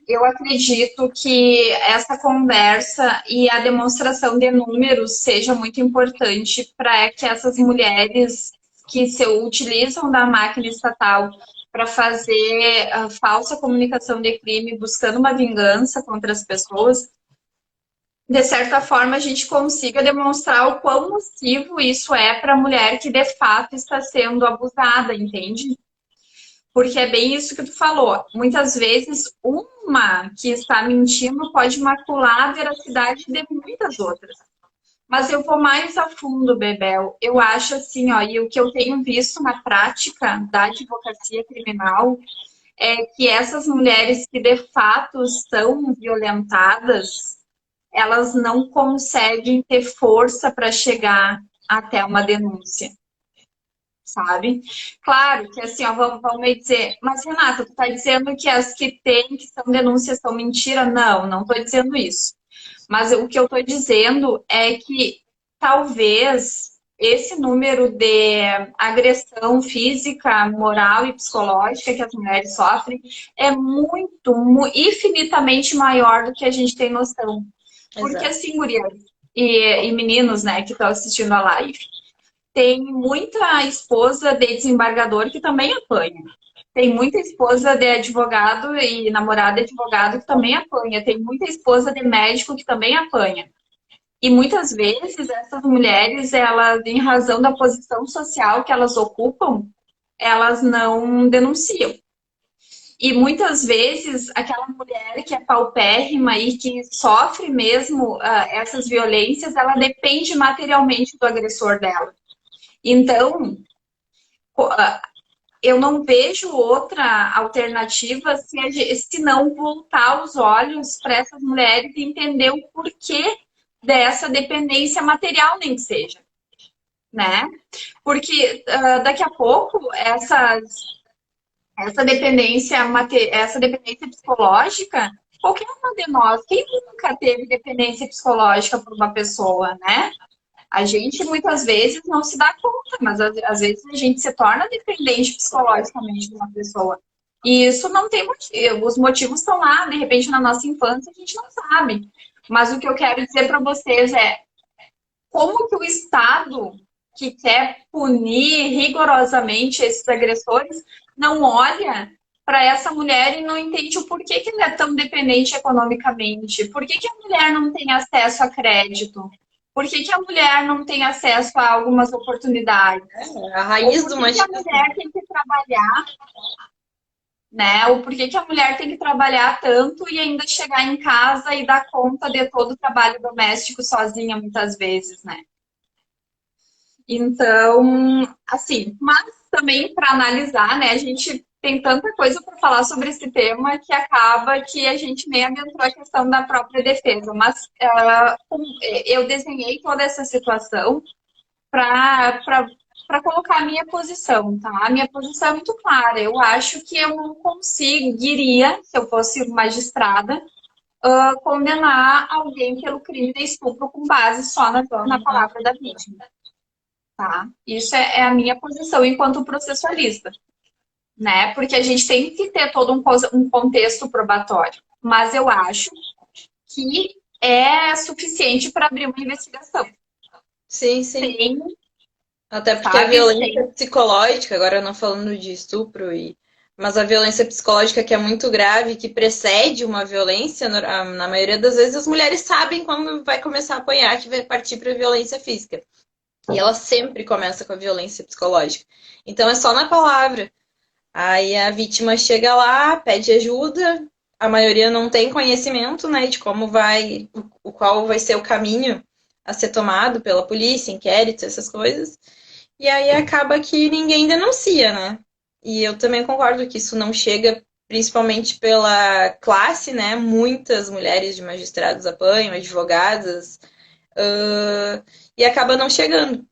eu acredito que essa conversa e a demonstração de números seja muito importante para que essas mulheres que se utilizam da máquina estatal para fazer falsa comunicação de crime, buscando uma vingança contra as pessoas, de certa forma a gente consiga demonstrar o quão nocivo isso é para a mulher que de fato está sendo abusada, entende? Porque é bem isso que tu falou. Muitas vezes, uma que está mentindo pode macular a veracidade de muitas outras. Mas eu vou mais a fundo, Bebel. Eu acho assim, ó, e o que eu tenho visto na prática da advocacia criminal é que essas mulheres que de fato são violentadas, elas não conseguem ter força para chegar até uma denúncia, sabe? Claro que assim, ó, vão me dizer, mas Renata, tu tá dizendo que as que têm, que são denúncias, são mentira? Não, não tô dizendo isso. Mas o que eu tô dizendo é que talvez esse número de agressão física, moral e psicológica que as mulheres sofrem é infinitamente maior do que a gente tem noção. Porque Exato. assim, gurias e meninos, né, que estão assistindo a live, tem muita esposa de desembargador que também apanha. Tem muita esposa de advogado e namorada de advogado que também apanha. Tem muita esposa de médico que também apanha. E muitas vezes essas mulheres, elas, em razão da posição social que elas ocupam, elas não denunciam. E muitas vezes aquela mulher que é paupérrima e que sofre mesmo essas violências, ela depende materialmente do agressor dela. Então, eu não vejo outra alternativa se não voltar os olhos para essas mulheres e entender o porquê dessa dependência material, nem que seja, né? Porque daqui a pouco essa dependência psicológica, qualquer uma de nós, quem nunca teve dependência psicológica por uma pessoa, né? A gente muitas vezes não se dá conta, mas às vezes a gente se torna dependente psicologicamente de uma pessoa. E isso não tem motivo. Os motivos estão lá, de repente, na nossa infância, a gente não sabe. Mas o que eu quero dizer para vocês é como que o Estado, que quer punir rigorosamente esses agressores, não olha para essa mulher e não entende o porquê que ela é tão dependente economicamente. Por que, que a mulher não tem acesso a crédito? Por que, que a mulher não tem acesso a algumas oportunidades? A Ou raiz por do que, que a machismo. mulher tem que trabalhar, né? Ou por que, que a mulher tem que trabalhar tanto e ainda chegar em casa e dar conta de todo o trabalho doméstico sozinha, muitas vezes, né? Então, assim, mas também para analisar, né, a gente tem tanta coisa para falar sobre esse tema que acaba que a gente nem adentrou a questão da própria defesa. Mas eu desenhei toda essa situação para colocar a minha posição, tá? A minha posição é muito clara. Eu acho que eu não conseguiria, se eu fosse magistrada, condenar alguém pelo crime de estupro com base só na palavra da vítima, tá? Isso é a minha posição enquanto processualista, né? Porque a gente tem que ter todo um contexto probatório. Mas eu acho que é suficiente para abrir uma investigação. Sim. Sem, Até porque a violência psicológica, agora não falando de estupro, mas a violência psicológica que é muito grave, que precede uma violência, na maioria das vezes as mulheres sabem quando vai começar a apanhar, que vai partir para a violência física. E ela sempre começa com a violência psicológica. Então é só na palavra. Aí a vítima chega lá, pede ajuda, a maioria não tem conhecimento, né, de qual vai ser o caminho a ser tomado pela polícia, inquérito, essas coisas. E aí acaba que ninguém denuncia, né? E eu também concordo que isso não chega, principalmente pela classe, né? Muitas mulheres de magistrados apanham, advogadas, e acaba não chegando.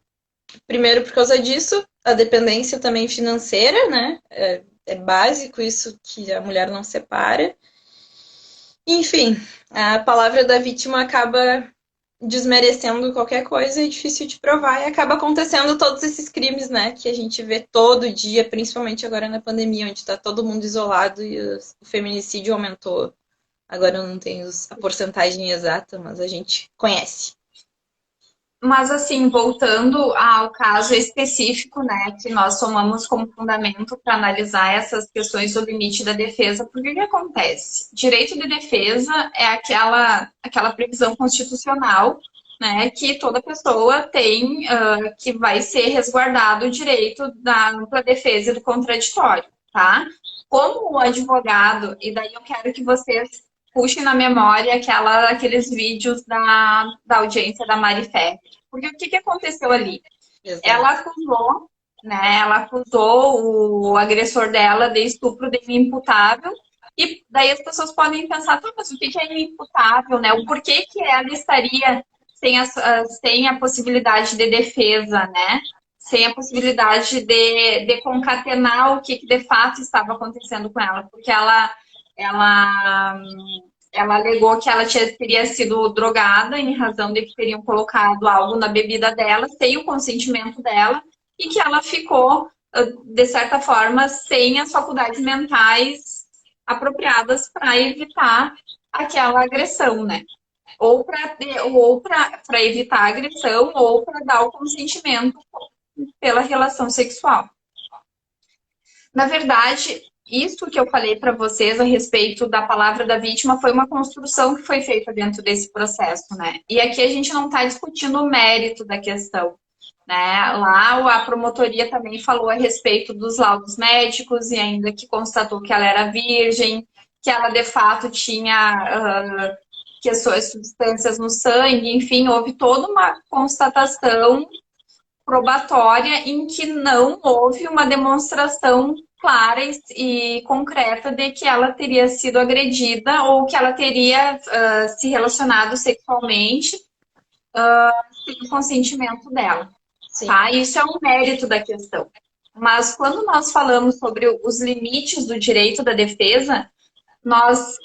Primeiro por causa disso, a dependência também financeira, né? É básico isso que a mulher não separa. Enfim, a palavra da vítima acaba desmerecendo qualquer coisa, é difícil de provar e acaba acontecendo todos esses crimes, né, que a gente vê todo dia, principalmente agora na pandemia, onde está todo mundo isolado e o feminicídio aumentou. Agora eu não tenho a porcentagem exata, mas a gente conhece. Mas, assim, voltando ao caso específico, né, que nós tomamos como fundamento para analisar essas questões do limite da defesa, por que acontece? Direito de defesa é aquela previsão constitucional, né, que toda pessoa tem, que vai ser resguardado o direito da ampla defesa e do contraditório, tá? Como o advogado, e daí eu quero que vocês puxem na memória aqueles vídeos da audiência da Mari Ferrer. Porque o que aconteceu ali? Exato. Ela acusou o agressor dela de estupro de inimputável, e daí as pessoas podem pensar, mas o que é inimputável, né? O porquê que ela estaria sem a possibilidade de defesa, né? Sem a possibilidade de concatenar o que de fato estava acontecendo com ela, porque ela alegou que ela teria sido drogada em razão de que teriam colocado algo na bebida dela, sem o consentimento dela, e que ela ficou, de certa forma, sem as faculdades mentais apropriadas para evitar aquela agressão, né? Ou para evitar a agressão, ou para dar o consentimento pela relação sexual. Na verdade, isso que eu falei para vocês a respeito da palavra da vítima foi uma construção que foi feita dentro desse processo, né? E aqui a gente não está discutindo o mérito da questão, né? Lá a promotoria também falou a respeito dos laudos médicos e ainda que constatou que ela era virgem, que ela de fato tinha questões, substâncias no sangue, enfim, houve toda uma constatação probatória em que não houve uma demonstração clara e concreta de que ela teria sido agredida ou que ela teria se relacionado sexualmente sem o consentimento dela. Tá? Isso é um mérito da questão. Mas quando nós falamos sobre os limites do direito da defesa, nós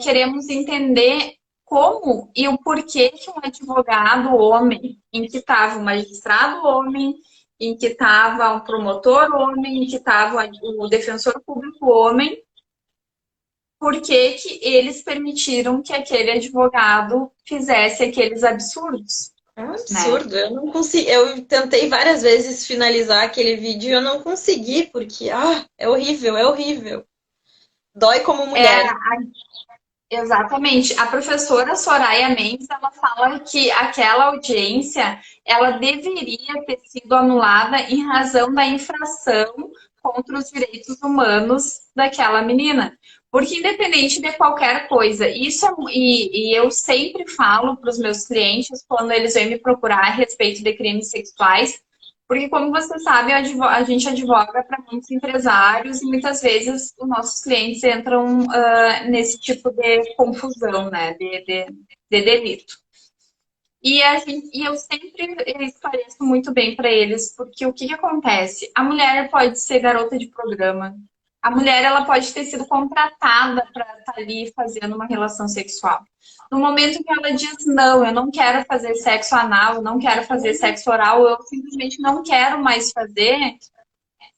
queremos entender como e o porquê que um advogado homem, em que estava um magistrado homem, em que estava um promotor homem, em que estava o defensor público homem, por que eles permitiram que aquele advogado fizesse aqueles absurdos? É um absurdo, né? Eu não consegui. Eu tentei várias vezes finalizar aquele vídeo e eu não consegui, porque é horrível, é horrível. Dói como mulher. Exatamente. A professora Soraya Mendes, ela fala que aquela audiência, ela deveria ter sido anulada em razão da infração contra os direitos humanos daquela menina. Porque independente de qualquer coisa, e eu sempre falo para os meus clientes, quando eles vêm me procurar a respeito de crimes sexuais, Porque, como você sabe, a gente advoga para muitos empresários e muitas vezes os nossos clientes entram nesse tipo de confusão, né, de delito. E eu sempre esclareço muito bem para eles, porque o que que acontece? A mulher pode ser garota de programa. A mulher ela pode ter sido contratada para estar ali fazendo uma relação sexual. No momento que ela diz não, eu não quero fazer sexo anal, eu não quero fazer sexo oral, eu simplesmente não quero mais fazer.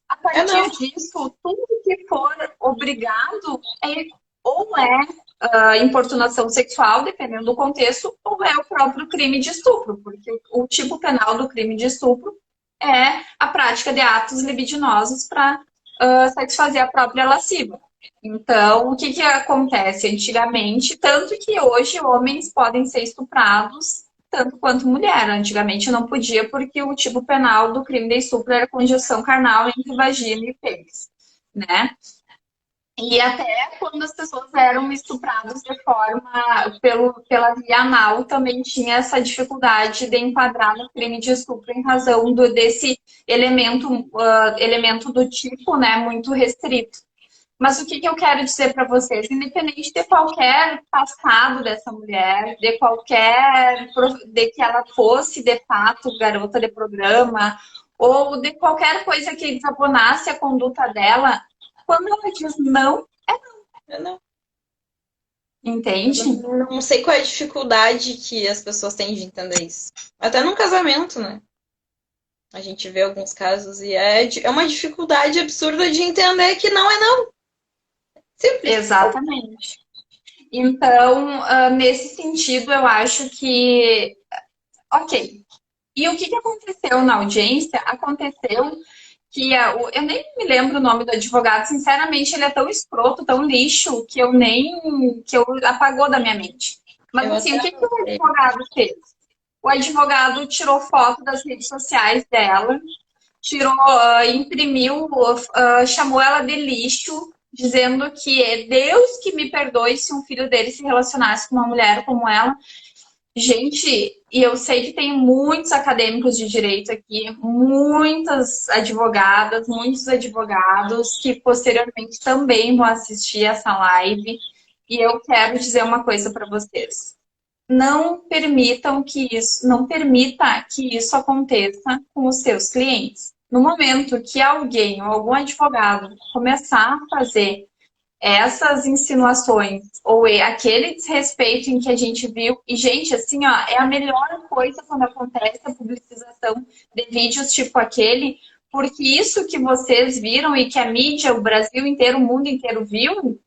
A É não. partir disso, tudo que for obrigado ou é importunação sexual, dependendo do contexto, ou é o próprio crime de estupro, porque o tipo penal do crime de estupro é a prática de atos libidinosos para satisfazer a própria lasciva. Então, o que, que acontece antigamente? Tanto que hoje homens podem ser estuprados tanto quanto mulher. Antigamente não podia, porque o tipo penal do crime de estupro era conjunção carnal entre vagina e pênis, né? E até quando as pessoas eram estupradas de forma pela via anal, também tinha essa dificuldade de enquadrar no crime de estupro em razão desse elemento do tipo, né, muito restrito. Mas o que, que eu quero dizer para vocês? Independente de qualquer passado dessa mulher, de que ela fosse de fato garota de programa, ou de qualquer coisa que desabonasse a conduta dela, quando ela diz não, Eu não, eu entende? não sei qual é a dificuldade que as pessoas têm de entender isso. Até num casamento, né? A gente vê alguns casos e é uma dificuldade absurda de entender que não é não. Simples. Exatamente. Então, nesse sentido, eu acho que, ok. E o que, que aconteceu na audiência? Aconteceu que eu nem me lembro o nome do advogado, sinceramente, ele é tão escroto, tão lixo, que eu apagou da minha mente. Mas Eu assim, até o que, que o anotei. advogado fez? O advogado tirou foto das redes sociais dela, imprimiu, chamou ela de lixo, dizendo que é Deus que me perdoe se um filho dele se relacionasse com uma mulher como ela. Gente, e eu sei que tem muitos acadêmicos de direito aqui, muitas advogadas, muitos advogados que posteriormente também vão assistir essa live. E eu quero dizer uma coisa para vocês. Não permita que isso aconteça com os seus clientes. No momento que alguém ou algum advogado começar a fazer essas insinuações ou aquele desrespeito em que a gente viu, e gente, assim, ó, é a melhor coisa quando acontece a publicização de vídeos tipo aquele, porque isso que vocês viram e que a mídia, o Brasil inteiro, o mundo inteiro viu,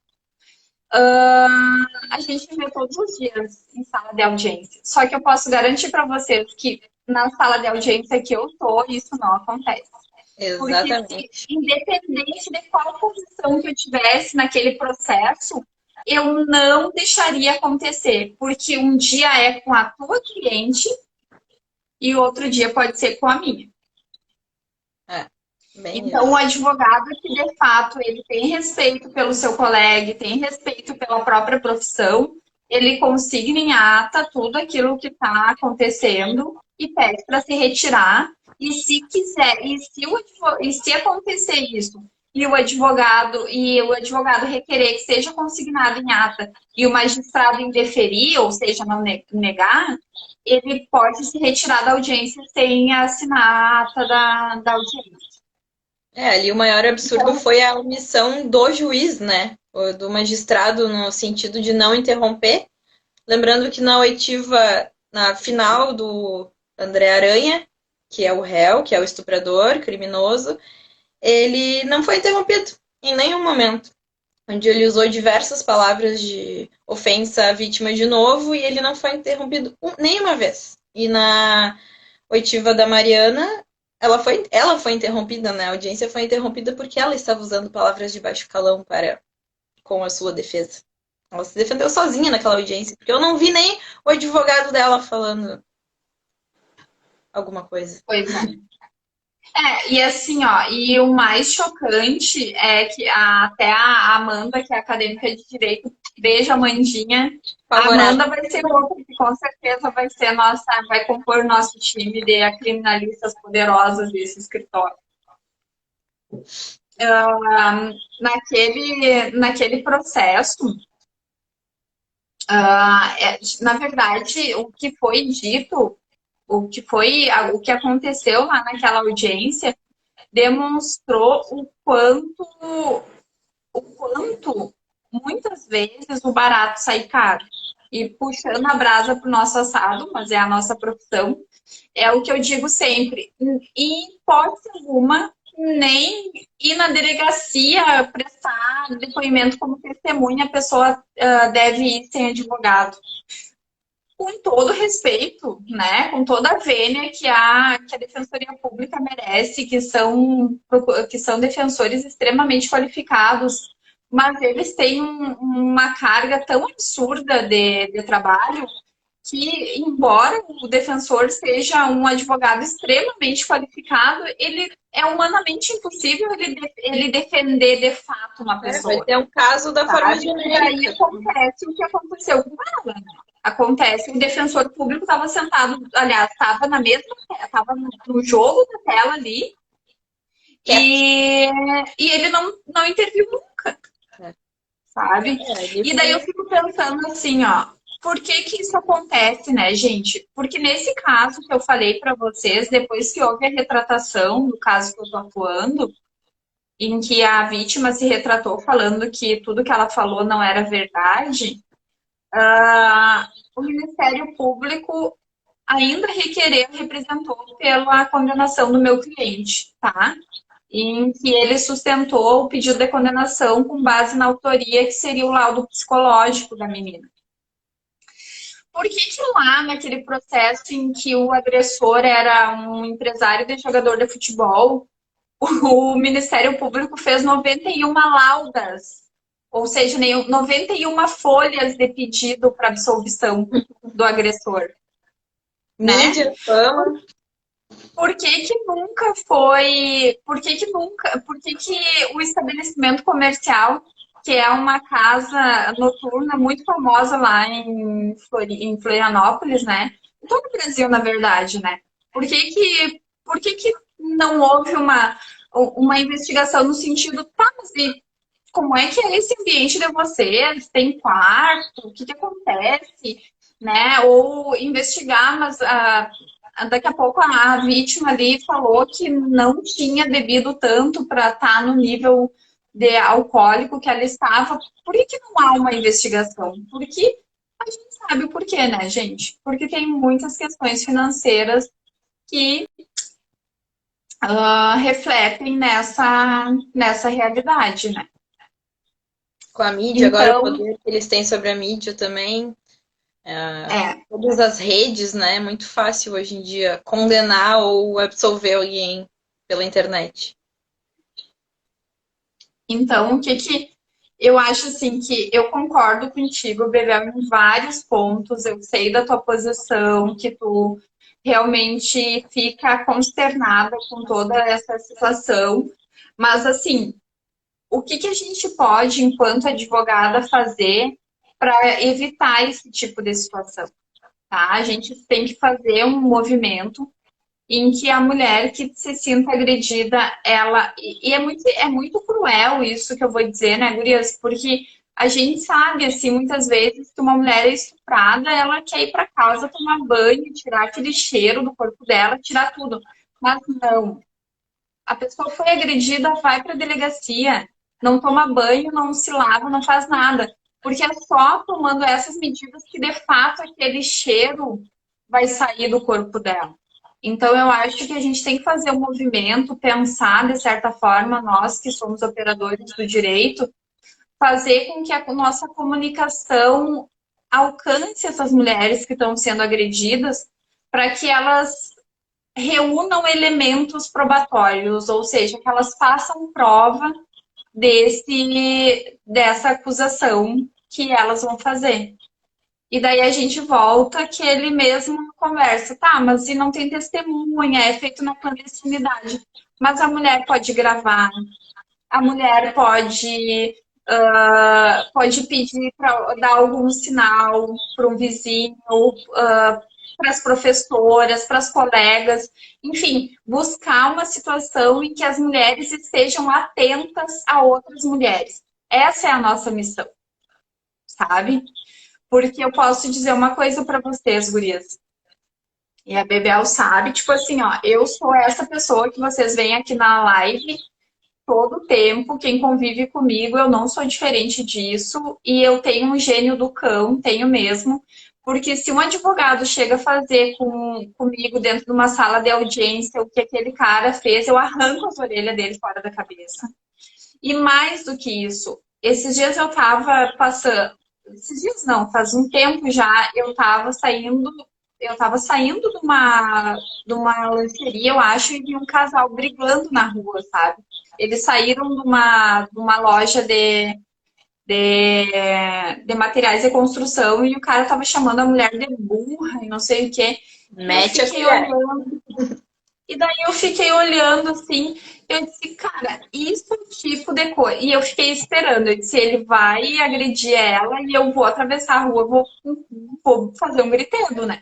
a gente vê todos os dias em sala de audiência. Só que eu posso garantir para vocês que na sala de audiência que eu tô, isso não acontece. Porque, Exatamente. independente de qual posição que eu tivesse naquele processo, eu não deixaria acontecer. Porque um dia é com a tua cliente e outro dia pode ser com a minha. É, bem Então, o isso. advogado que, de fato, ele tem respeito pelo seu colega, tem respeito pela própria profissão, ele consigna em ata tudo aquilo que está acontecendo e pede para se retirar. E se quiser, e se acontecer isso, e o advogado requerer que seja consignado em ata e o magistrado indeferir, ou seja, não negar, ele pode se retirar da audiência sem assinar a ata da audiência. É, ali o maior absurdo Então, foi a omissão do juiz, né? Do magistrado, no sentido de não interromper. Lembrando que na oitiva, na final do André Aranha, que é o réu, que é o estuprador, criminoso, ele não foi interrompido em nenhum momento. Onde ele usou diversas palavras de ofensa à vítima de novo e ele não foi interrompido nenhuma vez. E na oitiva da Mariana, ela foi interrompida, né? A audiência foi interrompida porque ela estava usando palavras de baixo calão com a sua defesa. Ela se defendeu sozinha naquela audiência, porque eu não vi nem o advogado dela falando alguma coisa. pois é. E assim, ó, e o mais chocante é que até a Amanda, que é acadêmica de direito, beijo, Amandinha. A Favorável. Amanda vai ser outra, que com certeza vai ser nossa, vai compor nosso time de criminalistas poderosas desse escritório. Naquele processo, na verdade, o que foi dito, o que aconteceu lá naquela audiência demonstrou o quanto muitas vezes o barato sai caro. E puxando a brasa para o nosso assado, mas é a nossa profissão, é o que eu digo sempre. Em hipótese alguma, nem ir na delegacia prestar depoimento como testemunha, a pessoa deve ir sem advogado. Com todo respeito, né? Com toda a vênia que a Defensoria Pública merece, que são defensores extremamente qualificados, mas eles têm uma carga tão absurda de trabalho que, embora o defensor seja um advogado extremamente qualificado, ele é humanamente impossível ele defender de fato uma Vai pessoa. ter um caso da forma Sabe? E daí genérica. acontece o que aconteceu com ela. Né? Acontece, o defensor público estava sentado, aliás, estava na mesma, estava no jogo da tela ali, e ele não interviu nunca, sabe? E daí eu fico pensando assim, ó, por que isso acontece, né, gente? Porque nesse caso que eu falei para vocês, depois que houve a retratação do caso que eu tô atuando, em que a vítima se retratou falando que tudo que ela falou não era verdade, o Ministério Público ainda representou pela condenação do meu cliente, tá? Em que ele sustentou o pedido de condenação com base na autoria, que seria o laudo psicológico da menina. Por que lá, naquele processo em que o agressor era um empresário de jogador de futebol, o Ministério Público fez 91 laudas, ou seja, 91 folhas de pedido para absolvição do agressor? Mídia, Né? fama. Por que nunca foi. Por que o estabelecimento comercial, que é uma casa noturna muito famosa lá em Florianópolis, né? Em todo o Brasil, na verdade, né? Por que não houve uma investigação no sentido, tá, mas como é que é esse ambiente de vocês? Tem quarto? O que acontece? Né? Ou investigar, mas daqui a pouco a vítima ali falou que não tinha bebido tanto para estar no nível de alcoólico que ela estava. Por que não há uma investigação? Porque a gente sabe o porquê, né, gente? Porque tem muitas questões financeiras que refletem nessa realidade, né? Com a mídia, agora o Então, poder que eles têm sobre a mídia também. é, Todas as redes, né? É muito fácil hoje em dia condenar ou absolver alguém pela internet. então o que eu acho assim que eu concordo contigo, Bebel, em vários pontos. Eu sei da tua posição, que tu realmente fica consternada com toda essa situação. Mas assim, o que a gente pode, enquanto advogada, fazer para evitar esse tipo de situação? Tá? A gente tem que fazer um movimento em que a mulher que se sinta agredida, ela. E é muito cruel isso que eu vou dizer, né, Gurias? Porque a gente sabe, assim, muitas vezes que uma mulher é estuprada, ela quer ir para casa tomar banho, tirar aquele cheiro do corpo dela, tirar tudo. Mas não. A pessoa foi agredida, vai para a delegacia, não toma banho, não se lava, não faz nada. Porque é só tomando essas medidas que, de fato, aquele cheiro vai sair do corpo dela. Então, eu acho que a gente tem que fazer um movimento, pensar, de certa forma, nós que somos operadores do direito, fazer com que a nossa comunicação alcance essas mulheres que estão sendo agredidas, para que elas reúnam elementos probatórios, ou seja, que elas façam prova dessa acusação que elas vão fazer. E daí a gente volta que ele mesmo conversa, tá, mas e não tem testemunha, é feito na clandestinidade. Mas a mulher pode gravar, a mulher pode, pode pedir para dar algum sinal para um vizinho, para as professoras, para as colegas, enfim, buscar uma situação em que as mulheres estejam atentas a outras mulheres. Essa é a nossa missão, sabe? Porque eu posso dizer uma coisa para vocês, gurias. E a Bebel sabe, tipo assim, ó, eu sou essa pessoa que vocês veem aqui na live todo o tempo, quem convive comigo, eu não sou diferente disso, e eu tenho um gênio do cão, tenho mesmo, porque se um advogado chega a fazer comigo dentro de uma sala de audiência o que aquele cara fez, eu arranco as orelhas dele fora da cabeça. E mais do que isso, esses dias eu tava passando, esses dias não, faz um tempo já, eu tava saindo de uma lancheria, eu acho, e vi um casal brigando na rua, sabe? Eles saíram de uma loja de materiais de construção e o cara tava chamando a mulher de burra e não sei o quê. E eu Mete a fiquei colher. olhando e daí eu fiquei olhando assim, eu disse, cara, isso é o tipo de coisa. E eu fiquei esperando, eu disse, ele vai agredir ela e eu vou atravessar a rua, vou fazer um griteiro, né?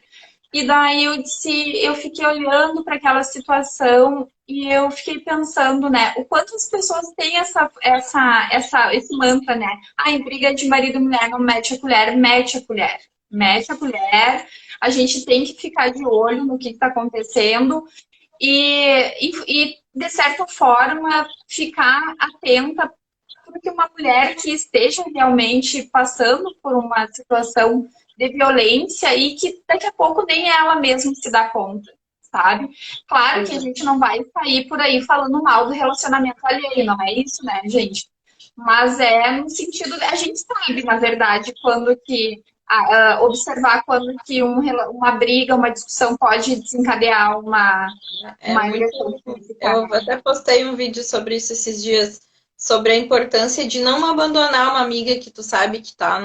E daí eu disse, eu fiquei olhando para aquela situação e eu fiquei pensando, né, o quanto as pessoas têm esse mantra, né? Ah, em briga de marido e mulher não mete a colher, mete a colher. Mete a colher, a gente tem que ficar de olho no que está acontecendo de certa forma, ficar atenta porque uma mulher que esteja realmente passando por uma situação de violência e que daqui a pouco nem ela mesma se dá conta, sabe? Claro que a gente não vai sair por aí falando mal do relacionamento alheio, não é isso, né, gente? Mas é no sentido, a gente sabe, na verdade, quando que observar quando que uma briga, uma discussão pode desencadear É uma muito. agressão física, Eu né? até postei um vídeo sobre isso esses dias, sobre a importância de não abandonar uma amiga que tu sabe que tá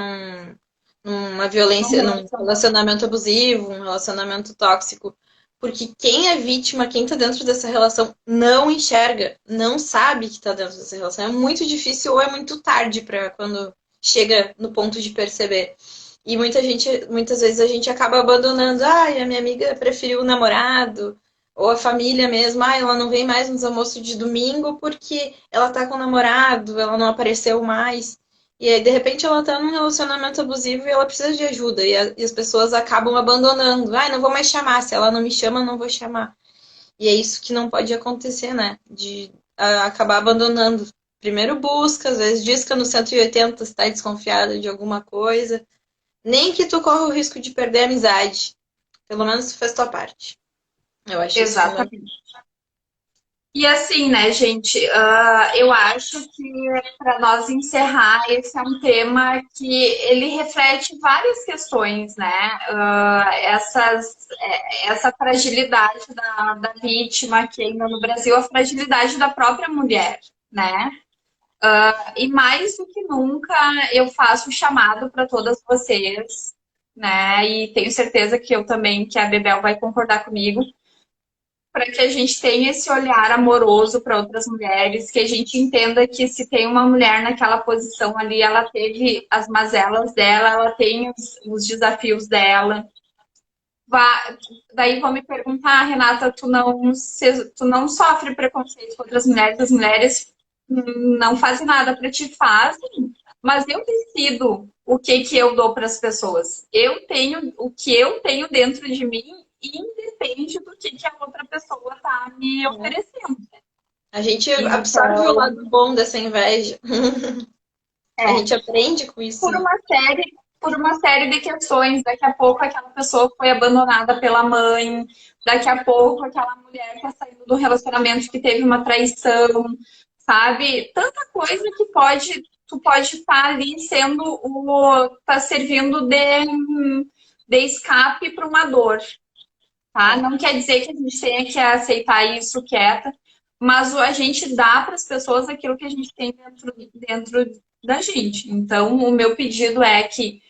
numa Não violência, num relaciona. relacionamento abusivo, um relacionamento tóxico. Porque quem é vítima, quem tá dentro dessa relação, não enxerga, não sabe que tá dentro dessa relação. É muito difícil ou é muito tarde para quando chega no ponto de perceber. E muitas vezes a gente acaba abandonando. Ai, a minha amiga preferiu o namorado, ou a família mesmo. Ai, ela não vem mais nos almoços de domingo porque ela tá com o namorado, ela não apareceu mais. E aí, de repente, ela tá num relacionamento abusivo e ela precisa de ajuda. E as pessoas acabam abandonando. Ai, não vou mais chamar. Se ela não me chama, não vou chamar. E é isso que não pode acontecer, né? De acabar abandonando. Primeiro busca, às vezes disca no 180 se tá desconfiada de alguma coisa. Nem que tu corra o risco de perder a amizade. Pelo menos tu fez tua parte. Eu acho isso fundamental. Exatamente. E assim, né, gente, eu acho que para nós encerrar, esse é um tema que ele reflete várias questões, né? Essa fragilidade da vítima aqui ainda no Brasil, a fragilidade da própria mulher, né? E mais do que nunca, eu faço o chamado para todas vocês, né? E tenho certeza que eu também, que a Bebel vai concordar comigo, para que a gente tenha esse olhar amoroso para outras mulheres, que a gente entenda que se tem uma mulher naquela posição ali, ela teve as mazelas dela, ela tem os desafios dela. Daí vão me perguntar, Renata, tu não sofre preconceito com outras mulheres, as mulheres não fazem nada para ti, fazem, mas eu decido o que que eu dou para as pessoas. Eu tenho o que eu tenho dentro de mim, independe do que a outra pessoa tá me oferecendo. A gente absorve o Então, lado bom dessa inveja. A é, gente aprende com isso, por né? uma série, por uma série de questões. Daqui a pouco aquela pessoa foi abandonada pela mãe, daqui a pouco aquela mulher está saindo do relacionamento que teve uma traição, sabe? Tanta coisa que tu pode estar ali tá servindo de escape para uma dor, tá? É. Não quer dizer que a gente tenha que aceitar isso quieta, mas a gente dá para as pessoas aquilo que a gente tem dentro da gente. Então, o meu pedido é que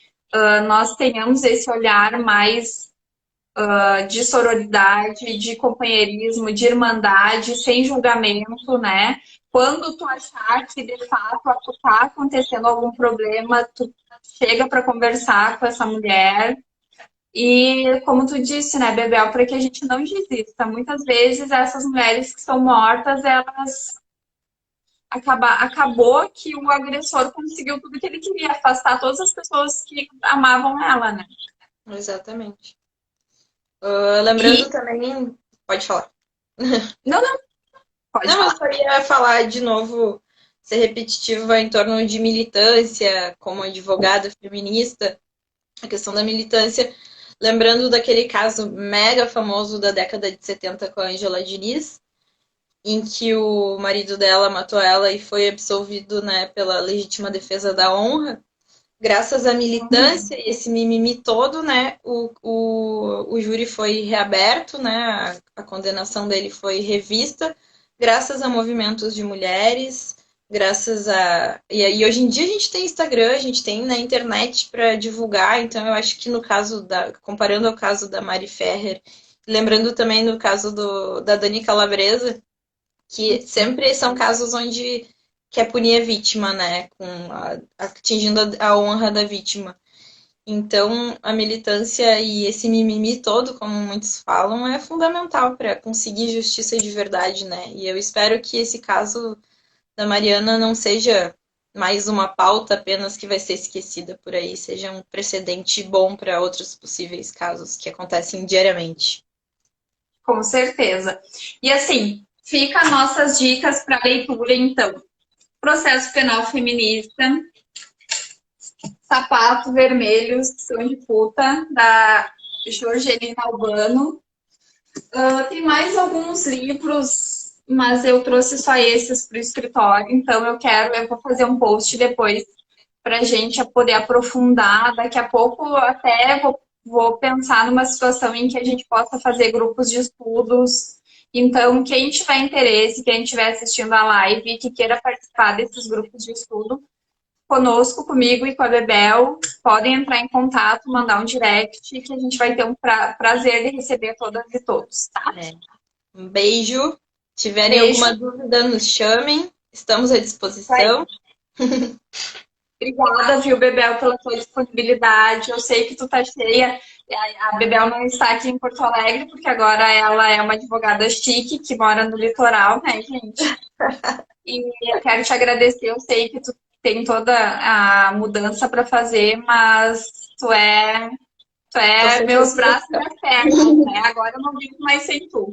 nós tenhamos esse olhar mais de sororidade, de companheirismo, de irmandade, sem julgamento, né? Quando tu achar que de fato está acontecendo algum problema, tu chega para conversar com essa mulher. E como tu disse, né, Bebel, para que a gente não desista. Muitas vezes essas mulheres que são mortas, elas acabou que o agressor conseguiu tudo que ele queria, afastar todas as pessoas que amavam ela, né? Exatamente. Lembrando também. Pode falar. Não, pode Não, eu falar. só ia falar de novo, ser repetitiva em torno de militância, como advogada feminista, a questão da militância. Lembrando daquele caso mega famoso da década de 70 com a Angela Diniz, em que o marido dela matou ela e foi absolvido, né, pela legítima defesa da honra. Graças à militância e esse mimimi todo, né, o júri foi reaberto, né, a condenação dele foi revista, graças a movimentos de mulheres, graças a... E hoje em dia a gente tem Instagram, a gente tem na internet para divulgar, então eu acho que no caso da... Comparando ao caso da Mari Ferrer, lembrando também no caso da Dani Calabresa, que sempre são casos onde quer punir a vítima, né? Atingindo a honra da vítima. Então, a militância e esse mimimi todo, como muitos falam, é fundamental para conseguir justiça de verdade, né? E eu espero que esse caso da Mariana não seja mais uma pauta apenas que vai ser esquecida por aí, seja um precedente bom para outros possíveis casos que acontecem diariamente. Com certeza. E assim, fica nossas dicas para leitura, então. Processo Penal Feminista, Sapato Vermelho, São de Puta, da Jorgelina Albano. Tem mais alguns livros, mas eu trouxe só esses para o escritório, então eu vou fazer um post depois para a gente poder aprofundar. Daqui a pouco até vou pensar numa situação em que a gente possa fazer grupos de estudos. Então, quem tiver interesse, quem estiver assistindo a live e que queira participar desses grupos de estudo, conosco, comigo e com a Bebel, podem entrar em contato, mandar um direct, que a gente vai ter um prazer de receber todas e todos, tá? Um beijo. Se tiverem Beijo. alguma dúvida, nos chamem. Estamos à disposição. Obrigada, viu, Bebel, pela tua disponibilidade. Eu sei que tu tá cheia. A Bebel não está aqui em Porto Alegre, porque agora ela é uma advogada chique que mora no litoral, né, gente? E eu quero te agradecer. Eu sei que tu tem toda a mudança para fazer, mas tu é meus braços e minhas pernas, né? Agora eu não vivo mais sem tu.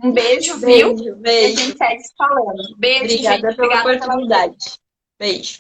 Um beijo, viu? Beijo, E a gente beijo. segue se falando. Beijo, Obrigada gente. pela Obrigada oportunidade. Beijo.